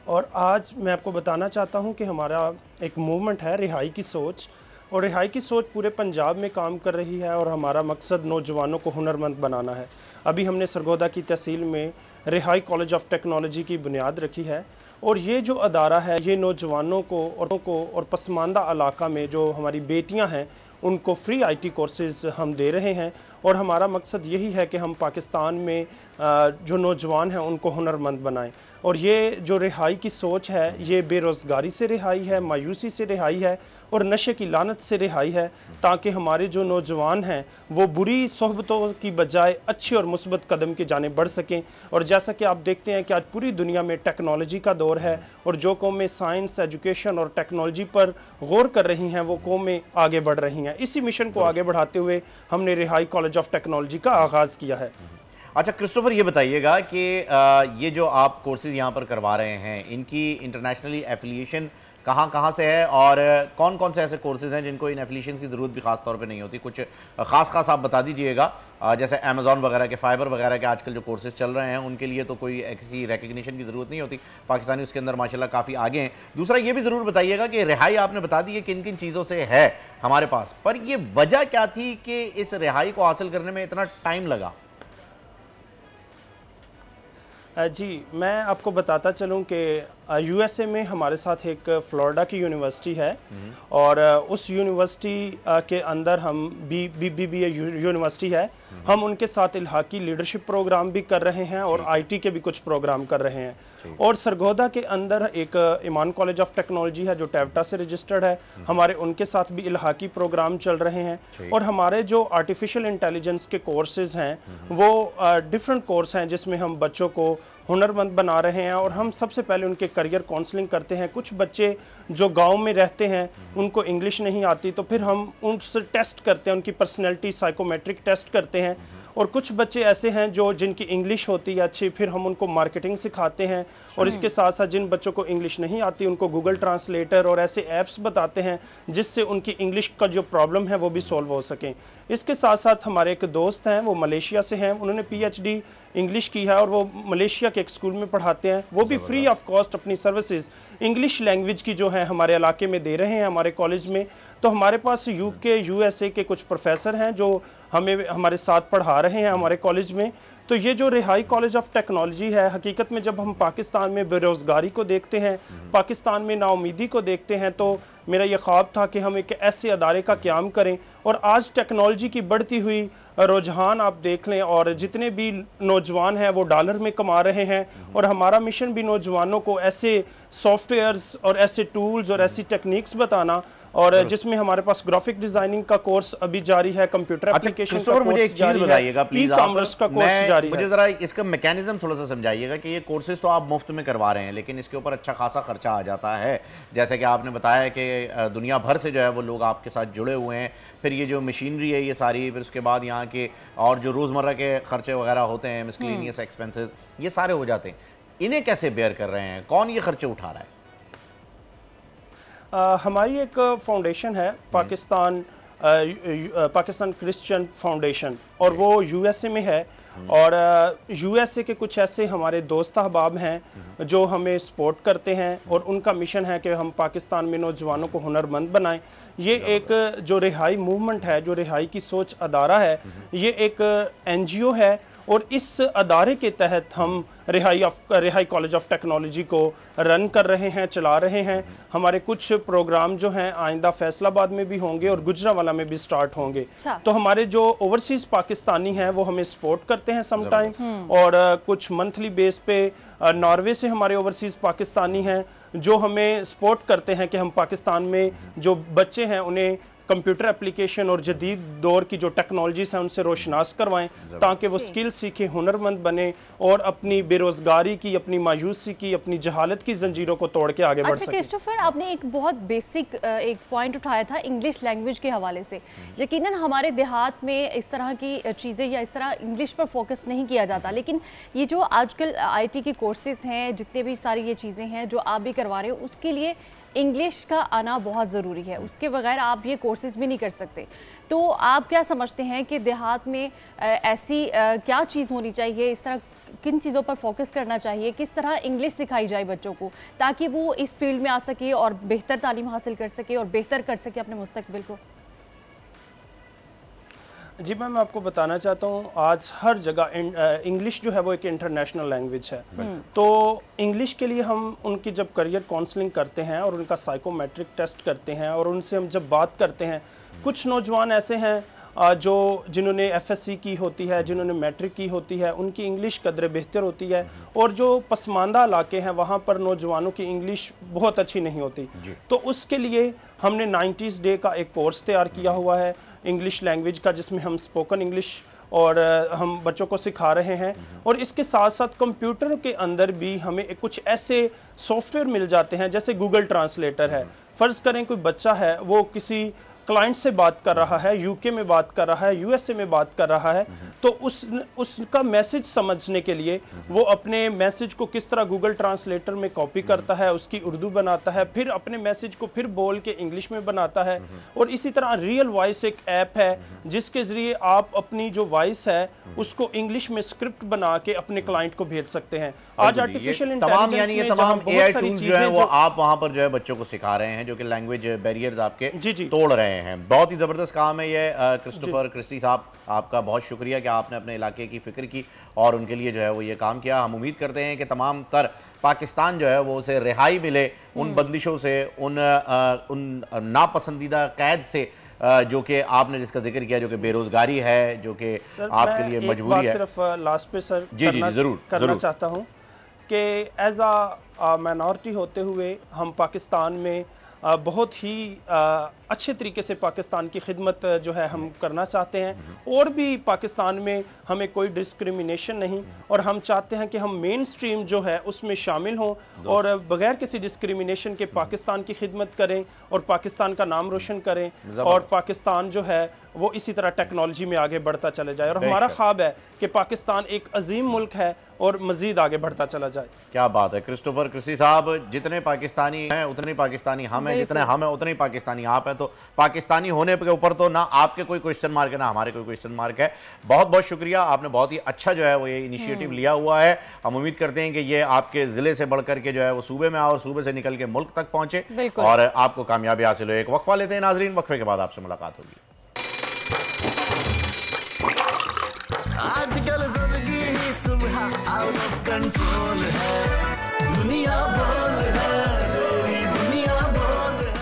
और आज मैं आपको बताना चाहता हूं कि हमारा एक मूवमेंट है रिहाई की सोच, और रिहाई की सोच पूरे पंजाब में काम कर रही है और हमारा मकसद नौजवानों को हुनरमंद बनाना है। अभी हमने सरगोदा की तहसील में रिहाई कॉलेज ऑफ टेक्नोलॉजी की बुनियाद रखी है और ये जो अदारा है ये नौजवानों को और पसमानदा इलाका में जो हमारी बेटियां हैं उनको फ्री IT कोर्सेज हम दे रहे हैं। और हमारा मकसद यही है कि हम पाकिस्तान में जो नौजवान हैं उनको हुनरमंद बनाएं। और ये जो रिहाई की सोच है ये बेरोज़गारी से रिहाई है, मायूसी से रिहाई है और नशे की लानत से रिहाई है, ताकि हमारे जो नौजवान हैं वो बुरी सोहबतों की बजाय अच्छे और मुस्बत कदम की जाने बढ़ सकें। और जैसा कि आप देखते हैं कि आज पूरी दुनिया में टेक्नोलॉजी का दौर है और जो कौमें साइंस, एजुकेशन और टेक्नोलॉजी पर गौर कर रही हैं वो कौमें आगे बढ़ रही हैं। इसी मिशन को आगे बढ़ाते हुए हमने रिहाई कॉलेज ऑफ टेक्नोलॉजी का आगाज़ किया है। अच्छा क्रिस्टोफर, ये बताइएगा कि ये जो आप कोर्सेज यहाँ पर करवा रहे हैं इनकी इंटरनेशनली एफिलिएशन कहाँ से है और कौन कौन से ऐसे कोर्सेज हैं जिनको इन एफिलिएशन की ज़रूरत भी ख़ास तौर पे नहीं होती? कुछ ख़ास आप बता दीजिएगा। जैसे अमेज़ॉन वगैरह के, फाइबर वगैरह के आजकल जो कोर्सेज चल रहे हैं उनके लिए तो कोई किसी रिकग्निशन की ज़रूरत नहीं होती, पाकिस्तानी उसके अंदर माशाल्लाह काफ़ी आगे हैं। दूसरा ये भी ज़रूर बताइएगा कि रिहाई आपने बता दी है किन किन चीज़ों से है हमारे पास, पर ये वजह क्या थी कि इस रिहाई को हासिल करने में इतना टाइम लगा? जी, मैं आपको बताता चलूं कि यूएसए में हमारे साथ एक फ्लोरिडा की यूनिवर्सिटी है और उस यूनिवर्सिटी के अंदर हम BBA यूनिवर्सिटी है, हम उनके साथ इल्हाकी लीडरशिप प्रोग्राम भी कर रहे हैं और आईटी के भी कुछ प्रोग्राम कर रहे हैं। और सरगोदा के अंदर एक ईमान कॉलेज ऑफ टेक्नोलॉजी है जो टैवटा से रजिस्टर्ड है, हमारे उनके साथ भी इल्हाकी प्रोग्राम चल रहे हैं। और हमारे जो आर्टिफिशियल इंटेलिजेंस के कोर्सेज हैं वो डिफरेंट कोर्स हैं जिसमें हम बच्चों को हुनरमंद बना रहे हैं और हम सबसे पहले उनके करियर काउंसलिंग करते हैं। कुछ बच्चे जो गांव में रहते हैं उनको इंग्लिश नहीं आती, तो फिर हम उनसे टेस्ट करते हैं, उनकी पर्सनैलिटी साइकोमेट्रिक टेस्ट करते हैं। और कुछ बच्चे ऐसे हैं जो जिनकी इंग्लिश होती है अच्छी, फिर हम उनको मार्केटिंग सिखाते हैं। और इसके साथ साथ जिन बच्चों को इंग्लिश नहीं आती उनको गूगल ट्रांसलेटर और ऐसे ऐप्स बताते हैं जिससे उनकी इंग्लिश का जो प्रॉब्लम है वो भी सॉल्व हो सकें। इसके साथ साथ हमारे एक दोस्त हैं, वो मलेशिया से हैं, उन्होंने PhD इंग्लिश की है और वो मलेशिया के एक स्कूल में पढ़ाते हैं। वो भी फ्री ऑफ कॉस्ट अपनी सर्विसेज इंग्लिश लैंग्वेज की जो है हमारे इलाके में दे रहे हैं हमारे कॉलेज में। तो हमारे पास UK USA के कुछ प्रोफेसर हैं जो हमें हमारे साथ पढ़ा रहे हैं हमारे कॉलेज में। तो ये जो रिहाई कॉलेज ऑफ टेक्नोलॉजी है, हकीकत में जब हम पाकिस्तान में बेरोज़गारी को देखते हैं, पाकिस्तान में नाउमीदी को देखते हैं, तो मेरा ये ख्वाब था कि हम एक ऐसे अदारे का क़याम करें। और आज टेक्नोलॉजी की बढ़ती हुई रुझान आप देख लें और जितने भी नौजवान हैं वो डॉलर में कमा रहे हैं। और हमारा मिशन भी नौजवानों को ऐसे सॉफ्टवेयर्स और ऐसे टूल्स और ऐसी टेक्निक्स बताना, और जिसमें हमारे पास ग्राफिक डिजाइनिंग का कोर्स अभी जारी है, कंप्यूटर एप्लीकेशन का मुझे एक चीज बताइएगा प्लीज, ई-कॉमर्स का कोर्स जारी है। मुझे जरा इसका मैकेनिज्म थोड़ा सा समझाइएगा कि ये कोर्सेज तो आप मुफ्त में करवा रहे हैं लेकिन इसके ऊपर अच्छा खासा खर्चा आ जाता है। जैसे कि आपने बताया कि दुनिया भर से जो है वो लोग आपके साथ जुड़े हुए हैं, फिर ये जो मशीनरी है ये सारी, फिर उसके बाद यहाँ के और जो रोज़मर्रा के खर्चे वगैरह होते हैं, मिसलेनियस एक्सपेंसेस, ये सारे हो जाते हैं। इन्हें कैसे बेयर कर रहे हैं, कौन ये खर्चे उठा रहा है? हमारी एक फाउंडेशन है पाकिस्तान क्रिश्चियन फाउंडेशन, और वो USA में है। और USA के कुछ ऐसे हमारे दोस्त अहबाब हैं जो हमें सपोर्ट करते हैं और उनका मिशन है कि हम पाकिस्तान में नौजवानों को हुनरमंद बनाएं। ये एक जो रिहाई मूवमेंट है, जो रिहाई की सोच अदारा है, ये एक NGO है और इस अदारे के तहत हम रिहाई कॉलेज ऑफ टेक्नोलॉजी को रन कर रहे हैं, चला रहे हैं। हमारे कुछ प्रोग्राम जो हैं आइंदा फैसलाबाद में भी होंगे और गुजरावाला में भी स्टार्ट होंगे। तो हमारे जो ओवरसीज पाकिस्तानी हैं वो हमें सपोर्ट करते हैं समटाइम, और कुछ मंथली बेस पे नॉर्वे से हमारे ओवरसीज पाकिस्तानी हैं जो हमें सपोर्ट करते हैं कि हम पाकिस्तान में जो बच्चे हैं उन्हें कंप्यूटर एप्लीकेशन और जदीद दौर की जो टेक्नोलॉजीज हैं उनसे रोशनास करवाएं ताकि वो स्किल सीखें, हुनरमंद बने और अपनी बेरोजगारी की, अपनी मायूसी की, अपनी जहालत की जंजीरों को तोड़ के आगे बढ़ सकें। क्रिस्टोफर, आपने एक बहुत बेसिक एक पॉइंट उठाया था इंग्लिश लैंग्वेज के हवाले से। यकीनन हमारे देहात में इस तरह की चीज़ें या इस तरह इंग्लिश पर फोकस नहीं किया जाता, लेकिन ये जो आजकल IT के कोर्सेज हैं, जितने भी सारी ये चीज़ें हैं जो आप भी करवा रहे हो, उसके लिए इंग्लिश का आना बहुत ज़रूरी है। उसके बगैर आप ये कोर्सेज भी नहीं कर सकते। तो आप क्या समझते हैं कि देहात में ऐसी क्या चीज़ होनी चाहिए, इस तरह किन चीज़ों पर फोकस करना चाहिए, किस तरह इंग्लिश सिखाई जाए बच्चों को ताकि वो इस फील्ड में आ सके और बेहतर तालीम हासिल कर सके और बेहतर कर सके अपने मुस्तकबिल को? जी मैं आपको बताना चाहता हूँ, आज हर जगह इंग्लिश जो है वो एक इंटरनेशनल लैंग्वेज है। तो इंग्लिश के लिए हम उनकी जब करियर काउंसलिंग करते हैं और उनका साइकोमेट्रिक टेस्ट करते हैं और उनसे हम जब बात करते हैं, कुछ नौजवान ऐसे हैं जो जिन्होंने FSC की होती है, जिन्होंने मैट्रिक की होती है, उनकी इंग्लिश कदर बेहतर होती है, और जो पसमानदा इलाके हैं वहाँ पर नौजवानों की इंग्लिश बहुत अच्छी नहीं होती। तो उसके लिए हमने 90s डे का एक कोर्स तैयार किया हुआ है इंग्लिश लैंग्वेज का, जिसमें हम स्पोकन इंग्लिश और हम बच्चों को सिखा रहे हैं। और इसके साथ साथ कंप्यूटर के अंदर भी हमें कुछ ऐसे सॉफ्टवेयर मिल जाते हैं जैसे गूगल ट्रांसलेटर है। फ़र्ज़ करें कोई बच्चा है वो किसी क्लाइंट से बात कर रहा है, UK में बात कर रहा है, USA में बात कर रहा है, तो उसका मैसेज समझने के लिए वो अपने मैसेज को किस तरह गूगल ट्रांसलेटर में कॉपी करता है, उसकी उर्दू बनाता है, फिर अपने मैसेज को फिर बोल के इंग्लिश में बनाता है। और इसी तरह रियल वॉइस एक ऐप है जिसके ज़रिए आप अपनी जो वॉइस है उसको इंग्लिश में स्क्रिप्ट बना के अपने क्लाइंट को भेज सकते हैं। आज आर्टिफिशियल इंटेलिजेंस में तमाम AI टूल्स जो है वो आप वहाँ पर जो है बच्चों को सिखा रहे हैं जो कि लैंग्वेज बैरियर्स आपके तोड़ रहे हैं। रहे हैं। बहुत ही ज़बरदस्त काम है ये। क्रिस्टोफर क्रिस्टी साहब, आपका बहुत शुक्रिया कि आपने अपने इलाके की फ़िक्र की और उनके लिए जो है वो ये काम किया। हम उम्मीद करते हैं कि तमाम तर पाकिस्तान जो है वो उसे रिहाई मिले उन बंदिशों से, उन नापसंदीदा कैद से जो कि आपने जिसका जिक्र किया, जो कि बेरोजगारी है, जो कि आपके लिए मजबूरी है। सिर्फ लास्ट पे सर जी जरूर करना चाहता हूँ कि एज आ माइनॉरिटी होते हुए हम पाकिस्तान में बहुत ही अच्छे तरीके से पाकिस्तान की खिदमत जो है हम करना चाहते हैं, और भी पाकिस्तान में हमें कोई डिस्क्रिमिनेशन नहीं, और हम चाहते हैं कि हम मेन स्ट्रीम जो है उसमें शामिल हों और बगैर किसी डिस्क्रिमिनेशन के पाकिस्तान की खिदमत करें और पाकिस्तान का नाम रोशन करें, और पाकिस्तान जो है वो इसी तरह टेक्नोलॉजी में आगे बढ़ता चले जाए। और हमारा ख्वाब है कि पाकिस्तान एक अजीम मुल्क है और मज़ीद आगे बढ़ता चला जाए। क्या बात है क्रिस्टोफर क्रिस्टी साहब, जितने पाकिस्तानी हैं उतने पाकिस्तानी हम हैं, जितने हम हैं उतने ही पाकिस्तानी आप हैं। तो पाकिस्तानी होने के ऊपर तो ना आपके कोई क्वेश्चन मार्क है ना हमारे कोई क्वेश्चन मार्क है। बहुत बहुत शुक्रिया, आपने बहुत ही अच्छा जो है वो ये इनिशिएटिव लिया हुआ है। हम उम्मीद करते हैं कि ये आपके ज़िले से बढ़कर के जो है वो सूबे में और सूबे से निकल के मुल्क तक पहुँचे और आपको कामयाबी हासिल हो। एक वक्फा लेते हैं नाजरीन, वक्फे के बाद आपसे मुलाकात होगी। आजकल सबकी ही सुबह आउट ऑफ कंट्रोल है, दुनिया बोल है, तेरी दुनिया बोल है।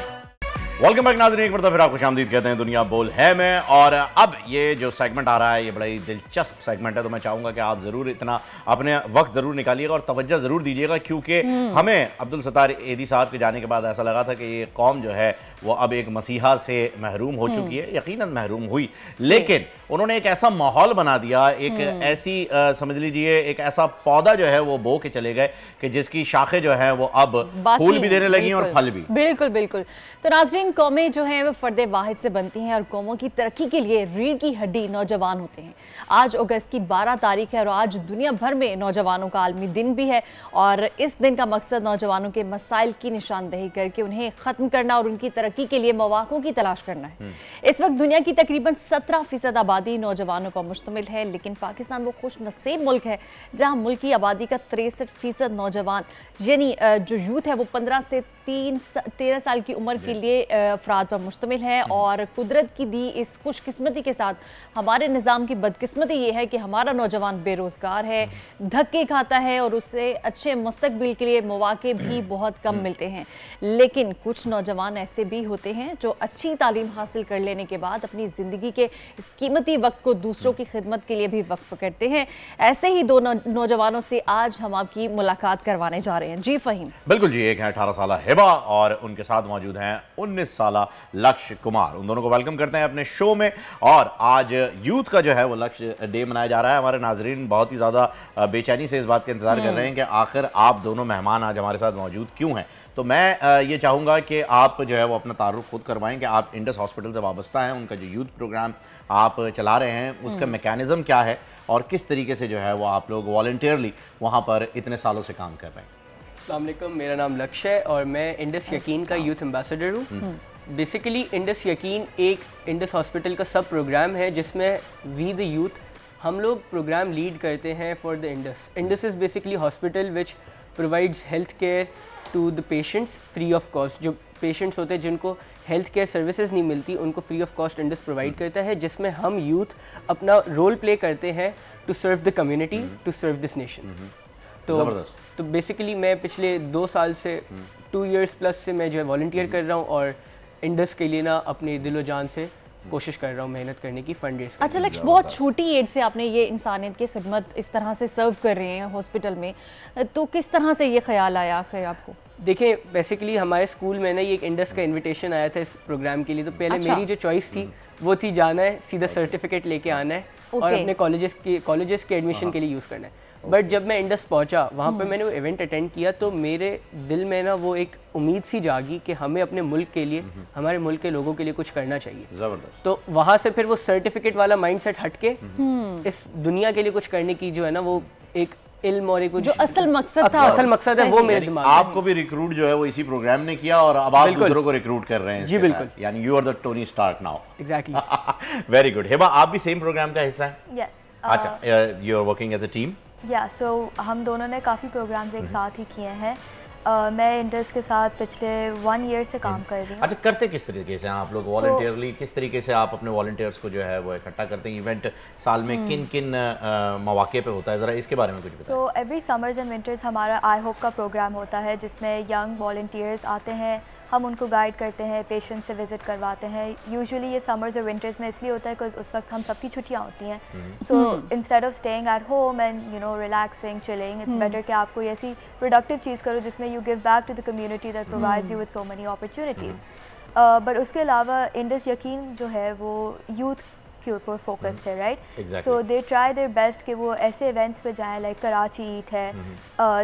वेलकम बैक नाज़रीन, एक बार फिर आपको खुशामदीद कहते हैं दुनिया बोल है में। और अब ये जो सेगमेंट आ रहा है ये बड़ा ही दिलचस्प सेगमेंट है, तो मैं चाहूँगा कि आप ज़रूर इतना अपने वक्त ज़रूर निकालिएगा और तवज्जो ज़रूर दीजिएगा, क्योंकि हमें अब्दुल सत्तार एदी साहब के जाने के बाद ऐसा लगा था कि ये कौम जो है वो अब एक मसीहा से महरूम हो चुकी है। यकीनन महरूम हुई, लेकिन उन्होंने एक ऐसा माहौल बना दिया, एक ऐसी समझ लीजिए एक ऐसा पौधा जो है वो बो के चले गए कि जिसकी शाखें जो है वो अब फूल भी देने लगी और फल भी। बिल्कुल बिल्कुल। तो नाज़रीन, कौमें जो हैं वो फ़र्द वाहिद से बनती हैं और कौमों की तरक्की के लिए रीढ़ की हड्डी नौजवान होते हैं। आज अगस्त की 12 तारीख है और आज दुनिया भर में नौजवानों का आलमी दिन भी है, और इस दिन का मकसद नौजवानों के मसाइल की निशानदेही करके उन्हें ख़त्म करना और उनकी तरक्की के लिए मौक़ों की तलाश करना है। इस वक्त दुनिया की तकरीबन 17% आबादी नौजवानों पर मुश्तमिल है, लेकिन पाकिस्तान वो खुश नसीब मुल्क है जहाँ मुल्क की आबादी का 63% नौजवान यानी जो यूथ है वो 15 से 13 साल की उम्र के लिए अफराद पर मुश्तमिल है। और कुदरत की दी इस खुशकिस्मती के साथ हमारे निज़ाम की बदकिस्मती ये है कि हमारा नौजवान बेरोज़गार है, धक्के खाता है और उसे अच्छे मुस्तकबिल के लिए मौके भी बहुत कम मिलते हैं। लेकिन कुछ नौजवान ऐसे भी होते हैं जो अच्छी तालीम हासिल कर लेने के बाद अपनी ज़िंदगी के इस कीमती वक्त को दूसरों की खिदमत के लिए भी वक्फ करते हैं। ऐसे ही दो नौजवानों से आज हम आपकी मुलाकात करवाने जा रहे हैं। जी फ़हीम। बिल्कुल जी, एक है 18 साल हिबा और उनके साथ मौजूद हैं 19 साल लक्ष्य कुमार। उन दोनों को वेलकम करते हैं अपने शो में। और आज यूथ का जो है वो लक्ष्य डे मनाया जा रहा है। हमारे नाजरीन बहुत ही ज़्यादा बेचैनी से इस बात का इंतजार कर रहे हैं कि आखिर आप दोनों मेहमान आज हमारे साथ मौजूद क्यों हैं। तो मैं ये चाहूँगा कि आप जो है वो अपना तारुफ खुद करवाएं कि आप इंडस हॉस्पिटल से वाबस्ता हैं, उनका जो यूथ प्रोग्राम आप चला रहे हैं उसका मैकेनिज़्म क्या है और किस तरीके से जो है वो आप लोग वॉलंटियरली वहाँ पर इतने सालों से काम कर रहे हैं। अस्सलाम वालेकुम, मेरा नाम लक्ष्य है और मैं इंडस यकीन का यूथ एम्बेसडर हूँ। बेसिकली इंडस यकीन एक इंडस हॉस्पिटल का सब प्रोग्राम है जिसमें वी द यूथ हम लोग प्रोग्राम लीड करते हैं for the Indus. Indus is basically hospital which provides health care to the patients free of cost. जो पेशेंट्स होते हैं जिनको हेल्थ केयर सर्विसेज नहीं मिलती उनको free of cost Indus provide करता है, जिसमें हम यूथ अपना रोल प्ले करते हैं to serve the community, to serve this nation. तो बेसिकली मैं पिछले 2 साल से 2 इयर्स प्लस से मैं जो है वॉलंटियर कर रहा हूँ और इंडस के लिए ना अपनी दिलो जान से कोशिश कर रहा हूँ मेहनत करने की, फंड रेज। अच्छा लक्ष्य, बहुत छोटी एज से आपने ये इंसानियत की खिदमत इस तरह से सर्व कर रहे हैं हॉस्पिटल में, तो किस तरह से ये ख्याल आया आखिर आपको? देखिए बेसिकली हमारे स्कूल में ना ये एक इंडस का इनविटेशन आया था इस प्रोग्राम के लिए, तो पहले मेरी जो चॉइस थी वो थी जाना है सीधा सर्टिफिकेट लेके आना है और अपने कॉलेजेस के एडमिशन के लिए यूज़ करना है। बट जब मैं इंडस पहुंचा वहाँ पर मैंने वो इवेंट अटेंड किया तो मेरे दिल में ना वो एक उम्मीद सी जागी कि हमें अपने मुल्क के लिए, हमारे मुल्क के लोगों के लिए कुछ करना चाहिए। ज़बरदस्त। तो वहाँ से फिर वो सर्टिफिकेट वाला माइंडसेट हटके इस दुनिया के लिए कुछ करने की जो है ना वो एक इल्म और एक जो असल मकसद है वो मेरे दिमाग में। आपको भी रिक्रूट जो है वो इसी प्रोग्राम ने किया और अब आप दूसरों को रिक्रूट कर रहे हैं। जी बिल्कुल, यानी you are the Tony Stark now. Exactly. Very good. Hiba, आप भी सेम प्रोग्राम का हिस्सा हैं? यस। अच्छा, you are working as a team? या सो हम दोनों ने काफ़ी प्रोग्राम्स एक साथ ही किए हैं। मैं इंडस के साथ पिछले 1 ईयर से काम कर रही हूँ। अच्छा, करते किस तरीके से आप लोग वॉलंटियरली, किस तरीके से आप अपने वॉलंटियर्स को जो है वो इकट्ठा करते हैं? इवेंट साल में किन किन मौके पे होता है, ज़रा इसके बारे में कुछ बताएं। So every summers and winters हमारा आई होप का प्रोग्राम होता है जिसमें यंग वॉलंटियर्स आते हैं, हम उनको गाइड करते हैं, पेशेंट से विजिट करवाते हैं। यूजुअली ये समर्स और विंटर्स में इसलिए होता है बिकॉज उस वक्त हम सबकी छुट्टियाँ होती हैं। So instead of staying at home and relaxing chilling, it's better कि आप कोई ऐसी प्रोडक्टिव चीज़ करो जिसमें you give back to the community that provides you with so many opportunities. But उसके अलावा इंडस यकीन जो है वो यूथ के ऊपर फोकस्ड है, right? So they try their best कि वो ऐसे इवेंट्स पे जाएं, लाइक कराची ईट है,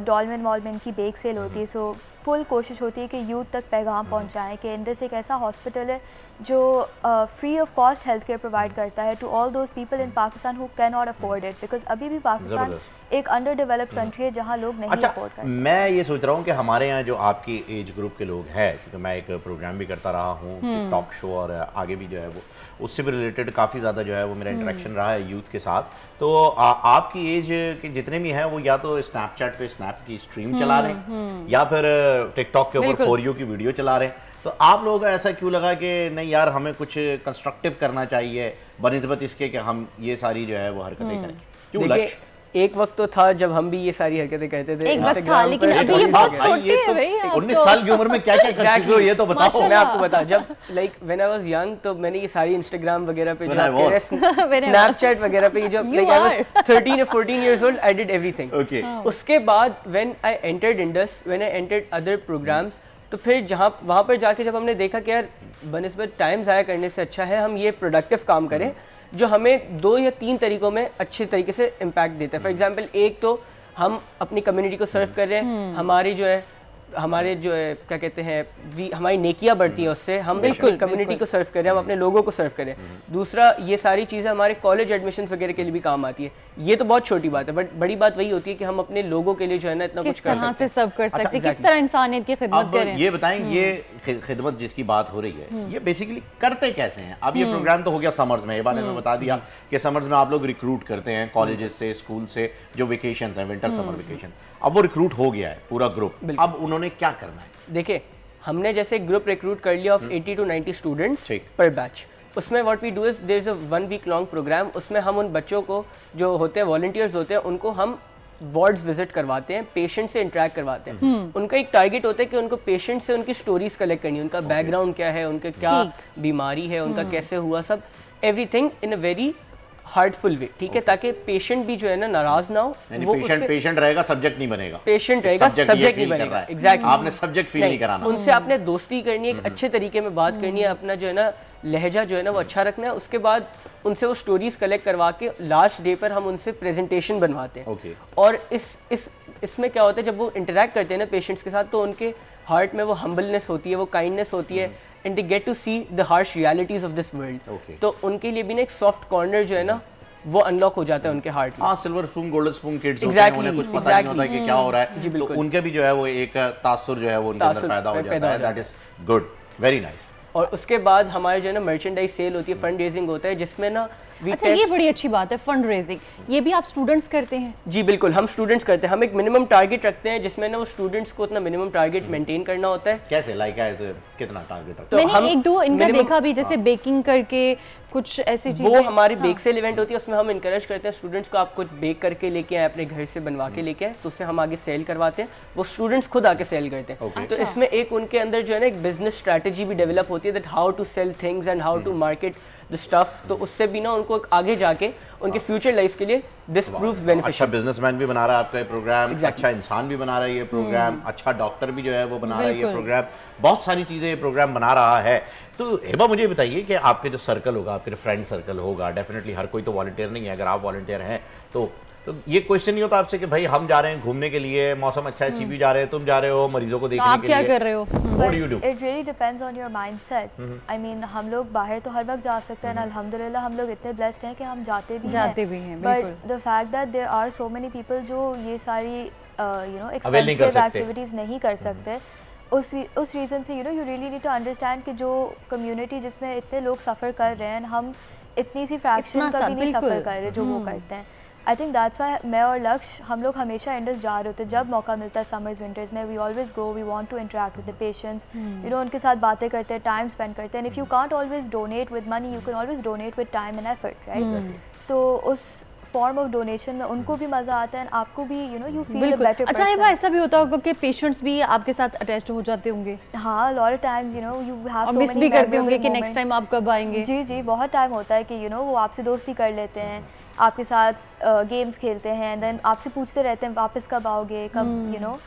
डॉल्मेन मॉल में इनकी बेक सेल होती है। सो फुल कोशिश होती है कि यूथ तक पैगाम पहुंचाएं कि इंडस एक ऐसा हॉस्पिटल है जो free of cost health care provide करता है to all those people in Pakistan who can not afford it, because अभी भी पाकिस्तान एक अंडर डेवलप्ड कंट्री है जहाँ लोग नहीं अफोर्ड कर सकते। मैं ये सोच रहा हूँ कि हमारे यहाँ जो आपकी एज ग्रुप के लोग हैं, क्योंकि मैं एक प्रोग्राम भी करता रहा हूँ, टॉक शो, और आगे भी जो है वो उससे भी रिलेटेड काफ़ी ज़्यादा जो है वो मेरा इंटरेक्शन रहा है यूथ के साथ। तो आपकी एज के जितने भी हैं वो या तो स्नैपचैट पे स्नैप की स्ट्रीम चला रहे हैं या फिर टिकटॉक के ऊपर फॉर यू की वीडियो चला रहे हैं। तो आप लोगों को ऐसा क्यों लगा कि नहीं यार हमें कुछ कंस्ट्रक्टिव करना चाहिए बनिस्बत इसके कि हम ये सारी जो है वो हरकतें करें? क्यों लक्ष्य? एक वक्त तो था जब हम भी ये सारी हरकतें करते थे, एक वक्त था, लेकिन अभी ये बहुत छोटे हैं भाई। 19 साल की उम्र में क्या क्या कर चुके हो ये तो बताओ। मैं आपको बता, जब like when I was young तो मैंने ये सारी इंस्टाग्राम वगैरह पे, स्नैपचैट वगैरह पे, जब like I was 13 or 14 years old, I did everything। उसके बाद when I entered Indus, when I entered other programs, तो फिर वहाँ पर जाके जब हमने देखा कि यार बनिस्बत टाइम ज़ाया करने से अच्छा है हम ये प्रोडक्टिव काम करें जो हमें 2 या 3 तरीक़ों में अच्छे तरीके से इम्पैक्ट देता है। फॉर एग्जांपल, एक तो हम अपनी कम्युनिटी को सर्व कर रहे हैं, हमारे जो है क्या कहते हैं, हमारी नेकियां बढ़ती हैं उससे, हम कम्युनिटी को सर्व करें, हम अपने लोगों को सर्व करें। दूसरा, ये सारी चीज़ें हमारे कॉलेज एडमिशन वगैरह के लिए भी काम आती है। ये तो बहुत छोटी बात है, बट बड़ी बात वही होती है कि हम अपने लोगों के लिए जो है ना इतना कुछ कर सकते हैं, से सर्व कर सकते हैं, किस तरह इंसानियत की खिदमत करें। ये बताएं, ये खिदमत जिसकी बात हो रही है ये बेसिकली करते कैसे हैं? अब ये प्रोग्राम तो हो गया समर्स में, ये बात मैंने बता दिया कि समर्स में आप लोग रिक्रूट करते हैं कॉलेजेस से, स्कूल से, जो वेकेशन है, विंटर समर वेकेशन, अब वो रिक्रूट हो गया है पूरा ग्रुप, अब उन्होंने क्या करना है? देखिए, हमने जैसे ग्रुप रिक्रूट कर लिया of 80 to 90 students per batch. उसमें what we do is there is a 1 week long program. उसमें हम उन बच्चों को जो होते हैं वॉलंटियर्स होते हैं उनको हम वार्ड्स विजिट करवाते हैं, पेशेंट से इंटरेक्ट करवाते हैं। उनका एक टारगेट होता है कि उनको पेशेंट से उनकी स्टोरीज कलेक्ट करनी है, उनका बैकग्राउंड क्या है, उनके क्या बीमारी है, उनका कैसे हुआ, सब everything in a very heartful way, ठीक है, ताकि पेशेंट भी जो है ना नाराज ना हो। वो पेशेंट रहेगा, सब्जेक्ट नहीं बनेगा, पेशेंट रहेगा, सब्जेक्ट नहीं बनेगा। एग्जैक्टली, आपने सब्जेक्ट फील नहीं कराना। उनसे आपने दोस्ती करनी है, एक अच्छे तरीके में बात करनी है, अपना जो है ना लहजा जो है ना वो अच्छा रखना है। उसके बाद उनसे वो स्टोरीज कलेक्ट करवा के लास्ट डे पर हम उनसे प्रेजेंटेशन बनवाते हैं। और इसमें क्या होता है, जब वो इंटरेक्ट करते हैं ना पेशेंट्स के साथ, तो उनके हार्ट में वो हम्बलनेस होती है, वो काइंडनेस होती है, and they get to see the harsh realities of this world. तो उनके लिए भी ना एक सॉफ्ट कॉर्नर जो है ना वो अनलॉक हो जाता है उनके हार्ट में। Silver spoon, golden spoon kids होते हैं, उन्हें कुछ पता नहीं होता कि क्या हो रहा है, तो उनके भी जो है वो एक तासुर जो है वो उनके अंदर पैदा हो जाता है। That is good, very nice. और उसके बाद हमारे जो है ना मर्चेंडाइज सेल होती है, फंड रेजिंग होता है, जिसमें ना अच्छा, ये बड़ी अच्छी बात है, फंड रेजिंग, ये भी आप स्टूडेंट्स करते हैं? जी बिल्कुल, हम स्टूडेंट्स करते हैं। हम एक मिनिमम टारगेट रखते हैं जिसमें ना वो स्टूडेंट्स को अपना मिनिमम टारगेट मेंटेन करना होता है। कैसे, लाइक कितना टारगेट? तो मैंने 1-2 इनका देखा भी, जैसे बेकिंग करके कुछ ऐसी चीजें। वो हमारी बेक सेल इवेंट होती है, उसमें हम इनकरेज करते हैं स्टूडेंट्स को, आप कुछ बेक करके लेके आए, अपने घर से बनवा के लेके आए, तो उससे हम आगे सेल करवाते हैं, वो स्टूडेंट्स खुद आके सेल करते हैं। तो इसमें एक उनके अंदर जो है ना एक बिजनेस स्ट्रैटेजी भी डेवलप होती है, that how to sell things and how to market the stuff. तो उससे भी ना उनको आगे जाके उनके फ्यूचर लाइफ के लिए दिस प्रूव्स बेनिफिशियल। अच्छा बिजनेसमैन भी बना रहा है आपका ये प्रोग्राम, अच्छा इंसान भी बना रहा है ये प्रोग्राम, अच्छा डॉक्टर भी जो है वो बना रहा है ये प्रोग्राम, बहुत सारी चीज़ें ये प्रोग्राम बना रहा है। तो हेबा, मुझे बताइए कि आपके जो सर्कल होगा, आपके फ्रेंड सर्कल होगा, डेफिनेटली हर कोई तो वॉलंटियर नहीं है, अगर आप वॉलंटियर हैं तो ये क्वेश्चन नहीं होता आपसे कि भाई हम जा रहे हैं घूमने के लिए, मौसम अच्छा है, सीपी जा रहे हैं, तुम जा रहे हो मरीजों को देखने के लिए, आप क्या कर रहे हो? What do you do? It really depends on your mindset. I mean, हम लोग बाहर तो हर वक्त जा सकते हैं, अल्हम्दुलिल्लाह हम लोग इतने ब्लेस्ड हैं कि हम जाते भी हैं। But the fact that there are so many people जो ये सारी expensive activities नहीं कर सकते, उस रीज़न से you really need to understand कि जो कम्युनिटी जिसमें इतने लोग सफ़र कर रहे हैं, हम इतनी सी फ्रैक्शन का भी नहीं सफ़र कर रहे जो वो करते हैं। आई थिंक दैट्स वाई मैं और लक्ष्य हम लोग हमेशा इंडस जा रहे होते हैं जब मौका मिलता है समर्स विंटर्स में. We always go, we want to interact with the patients, you know, उनके साथ बातें करते हैं, टाइम स्पेंड करते हैं. If you can't always donate with money, you can always donate with time and effort, right? तो उस फॉर्म ऑफ डोनेशन में उनको भी मजा आता है, आपको भी, you know, you feel better. अच्छा हिबा, ऐसा भी होता होगा कि पेशेंट्स भी आपके साथ अटैच्ड हो जाते होंगे? हाँ, lot of times, you know, you have so many, miss भी करते होंगे कि नेक्स्ट टाइम आप कब आएंगे. जी जी, बहुत टाइम होता है कि यू नो वो आपसे दोस्ती कर लेते हैं, आपके साथ गेम्स खेलते हैं, देन आपसे पूछते रहते हैं वापस कब आओगे, कब, यू नो.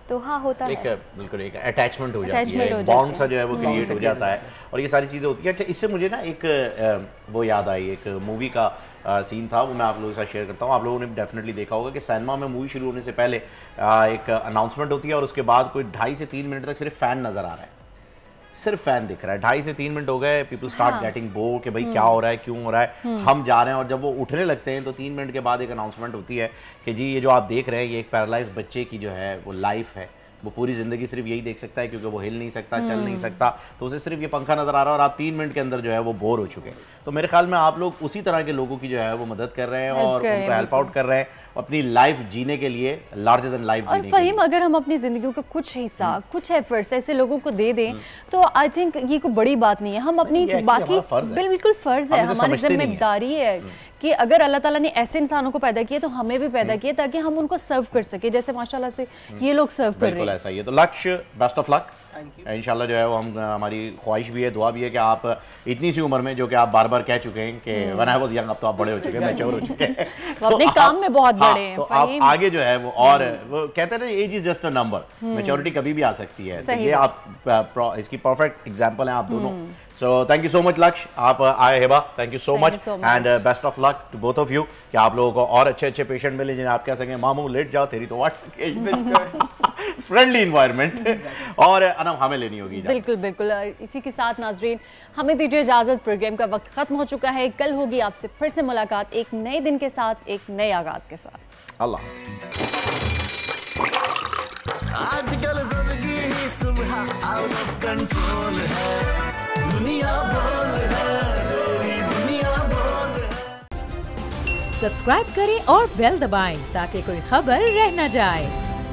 तो हाँ, होता है बिल्कुल, एक अटैचमेंट हो जाती है, बॉन्ड सा जो है वो क्रिएट हो जाता है और ये सारी चीज़ें होती हैं. अच्छा, इससे मुझे ना एक वो याद आई, एक मूवी का सीन था, वो मैं आप लोगों के साथ शेयर करता हूँ. आप लोगों ने डेफिनेटली देखा होगा कि सिनेमा में मूवी शुरू होने से पहले एक अनाउंसमेंट होती है और उसके बाद कोई 2.5 से 3 मिनट तक सिर्फ फ़ैन नज़र आ रहा है, सिर्फ फ़ैन दिख रहा है. 2.5 से 3 मिनट हो गए, पीपल स्टार्ट गेटिंग बोर कि भाई क्या हो रहा है, क्यों हो रहा है, हम जा रहे हैं. और जब वो उठने लगते हैं तो 3 मिनट के बाद एक अनाउंसमेंट होती है कि जी ये जो आप देख रहे हैं ये एक पैरालाइज बच्चे की जो है वो लाइफ है, वो पूरी ज़िंदगी सिर्फ यही देख सकता है क्योंकि वो हिल नहीं सकता, चल नहीं सकता, तो उसे सिर्फ ये पंखा नज़र आ रहा है और आप 3 मिनट के अंदर जो है वो बोर हो चुके हैं. तो मेरे ख्याल में आप लोग उसी तरह के लोगों की जो है वो मदद कर रहे हैं और उनको हेल्प आउट कर रहे हैं अपनी लाइफ जीने के लिए, लार्जर देन लाइफ जीने के लिए. और फ़हीम, अगर हम अपनी ज़िंदगी का कुछ हिस्सा, कुछ एफर्ट्स ऐसे लोगों को दे दें तो आई थिंक ये कोई बड़ी बात नहीं है. हम अपनी बाकी बिल्कुल फ़र्ज़ है, हमारी जिम्मेदारी है कि अगर अल्लाह ताला ने ऐसे इंसानों को पैदा किया तो हमें भी पैदा किया ताकि हम उनको सर्व कर सके, जैसे माशाल्लाह से ये लोग सर्व कर रहे हैं. बिल्कुल ऐसा ही है. तो लक्ष्य, बेस्ट ऑफ लक. इंशाल्लाह जो है वो हमारी ख्वाहिश भी है, दुआ भी है कि आप इतनी सी उम्र में, जो कि आप बार बार कह चुके हैं कि व्हेन आई वाज यंग, अब तो आप बड़े हो चुके हैं, मैच्योर हो चुके हैं, तो अपने काम में बहुत बड़े हैं. तो आप आगे जो है वो और वो कहते हैं ना, age is just a number, maturity कभी भी आ सकती है. तो ये आप इसकी परफेक्ट एग्जांपल हैं आप दोनों. So thank you so much Lakshya, आप आए. Hiba, thank you so much and best of luck to both of you कि आप लोगों को और अच्छे अच्छे पेशेंट मिले जिन्हें आप कह सकें मामू लेट जाओ तेरी तो वाट, फ्रेंडली इन्वायरमेंट. और अनम हमें लेनी होगी. बिल्कुल बिल्कुल. इसी के साथ नाजरीन हमें दीजिए इजाज़त, प्रोग्राम का वक्त खत्म हो चुका है. कल होगी आपसे फिर से मुलाकात एक नए दिन के साथ, एक नए आगाज के साथ. अल्लाह. आजकल जिंदगी ही सुबह आउट ऑफ कंट्रोल है, दुनिया बोल है, मेरी दुनिया बोल है. सब्सक्राइब करें और बेल दबाएं ताकि कोई खबर रह न जाए.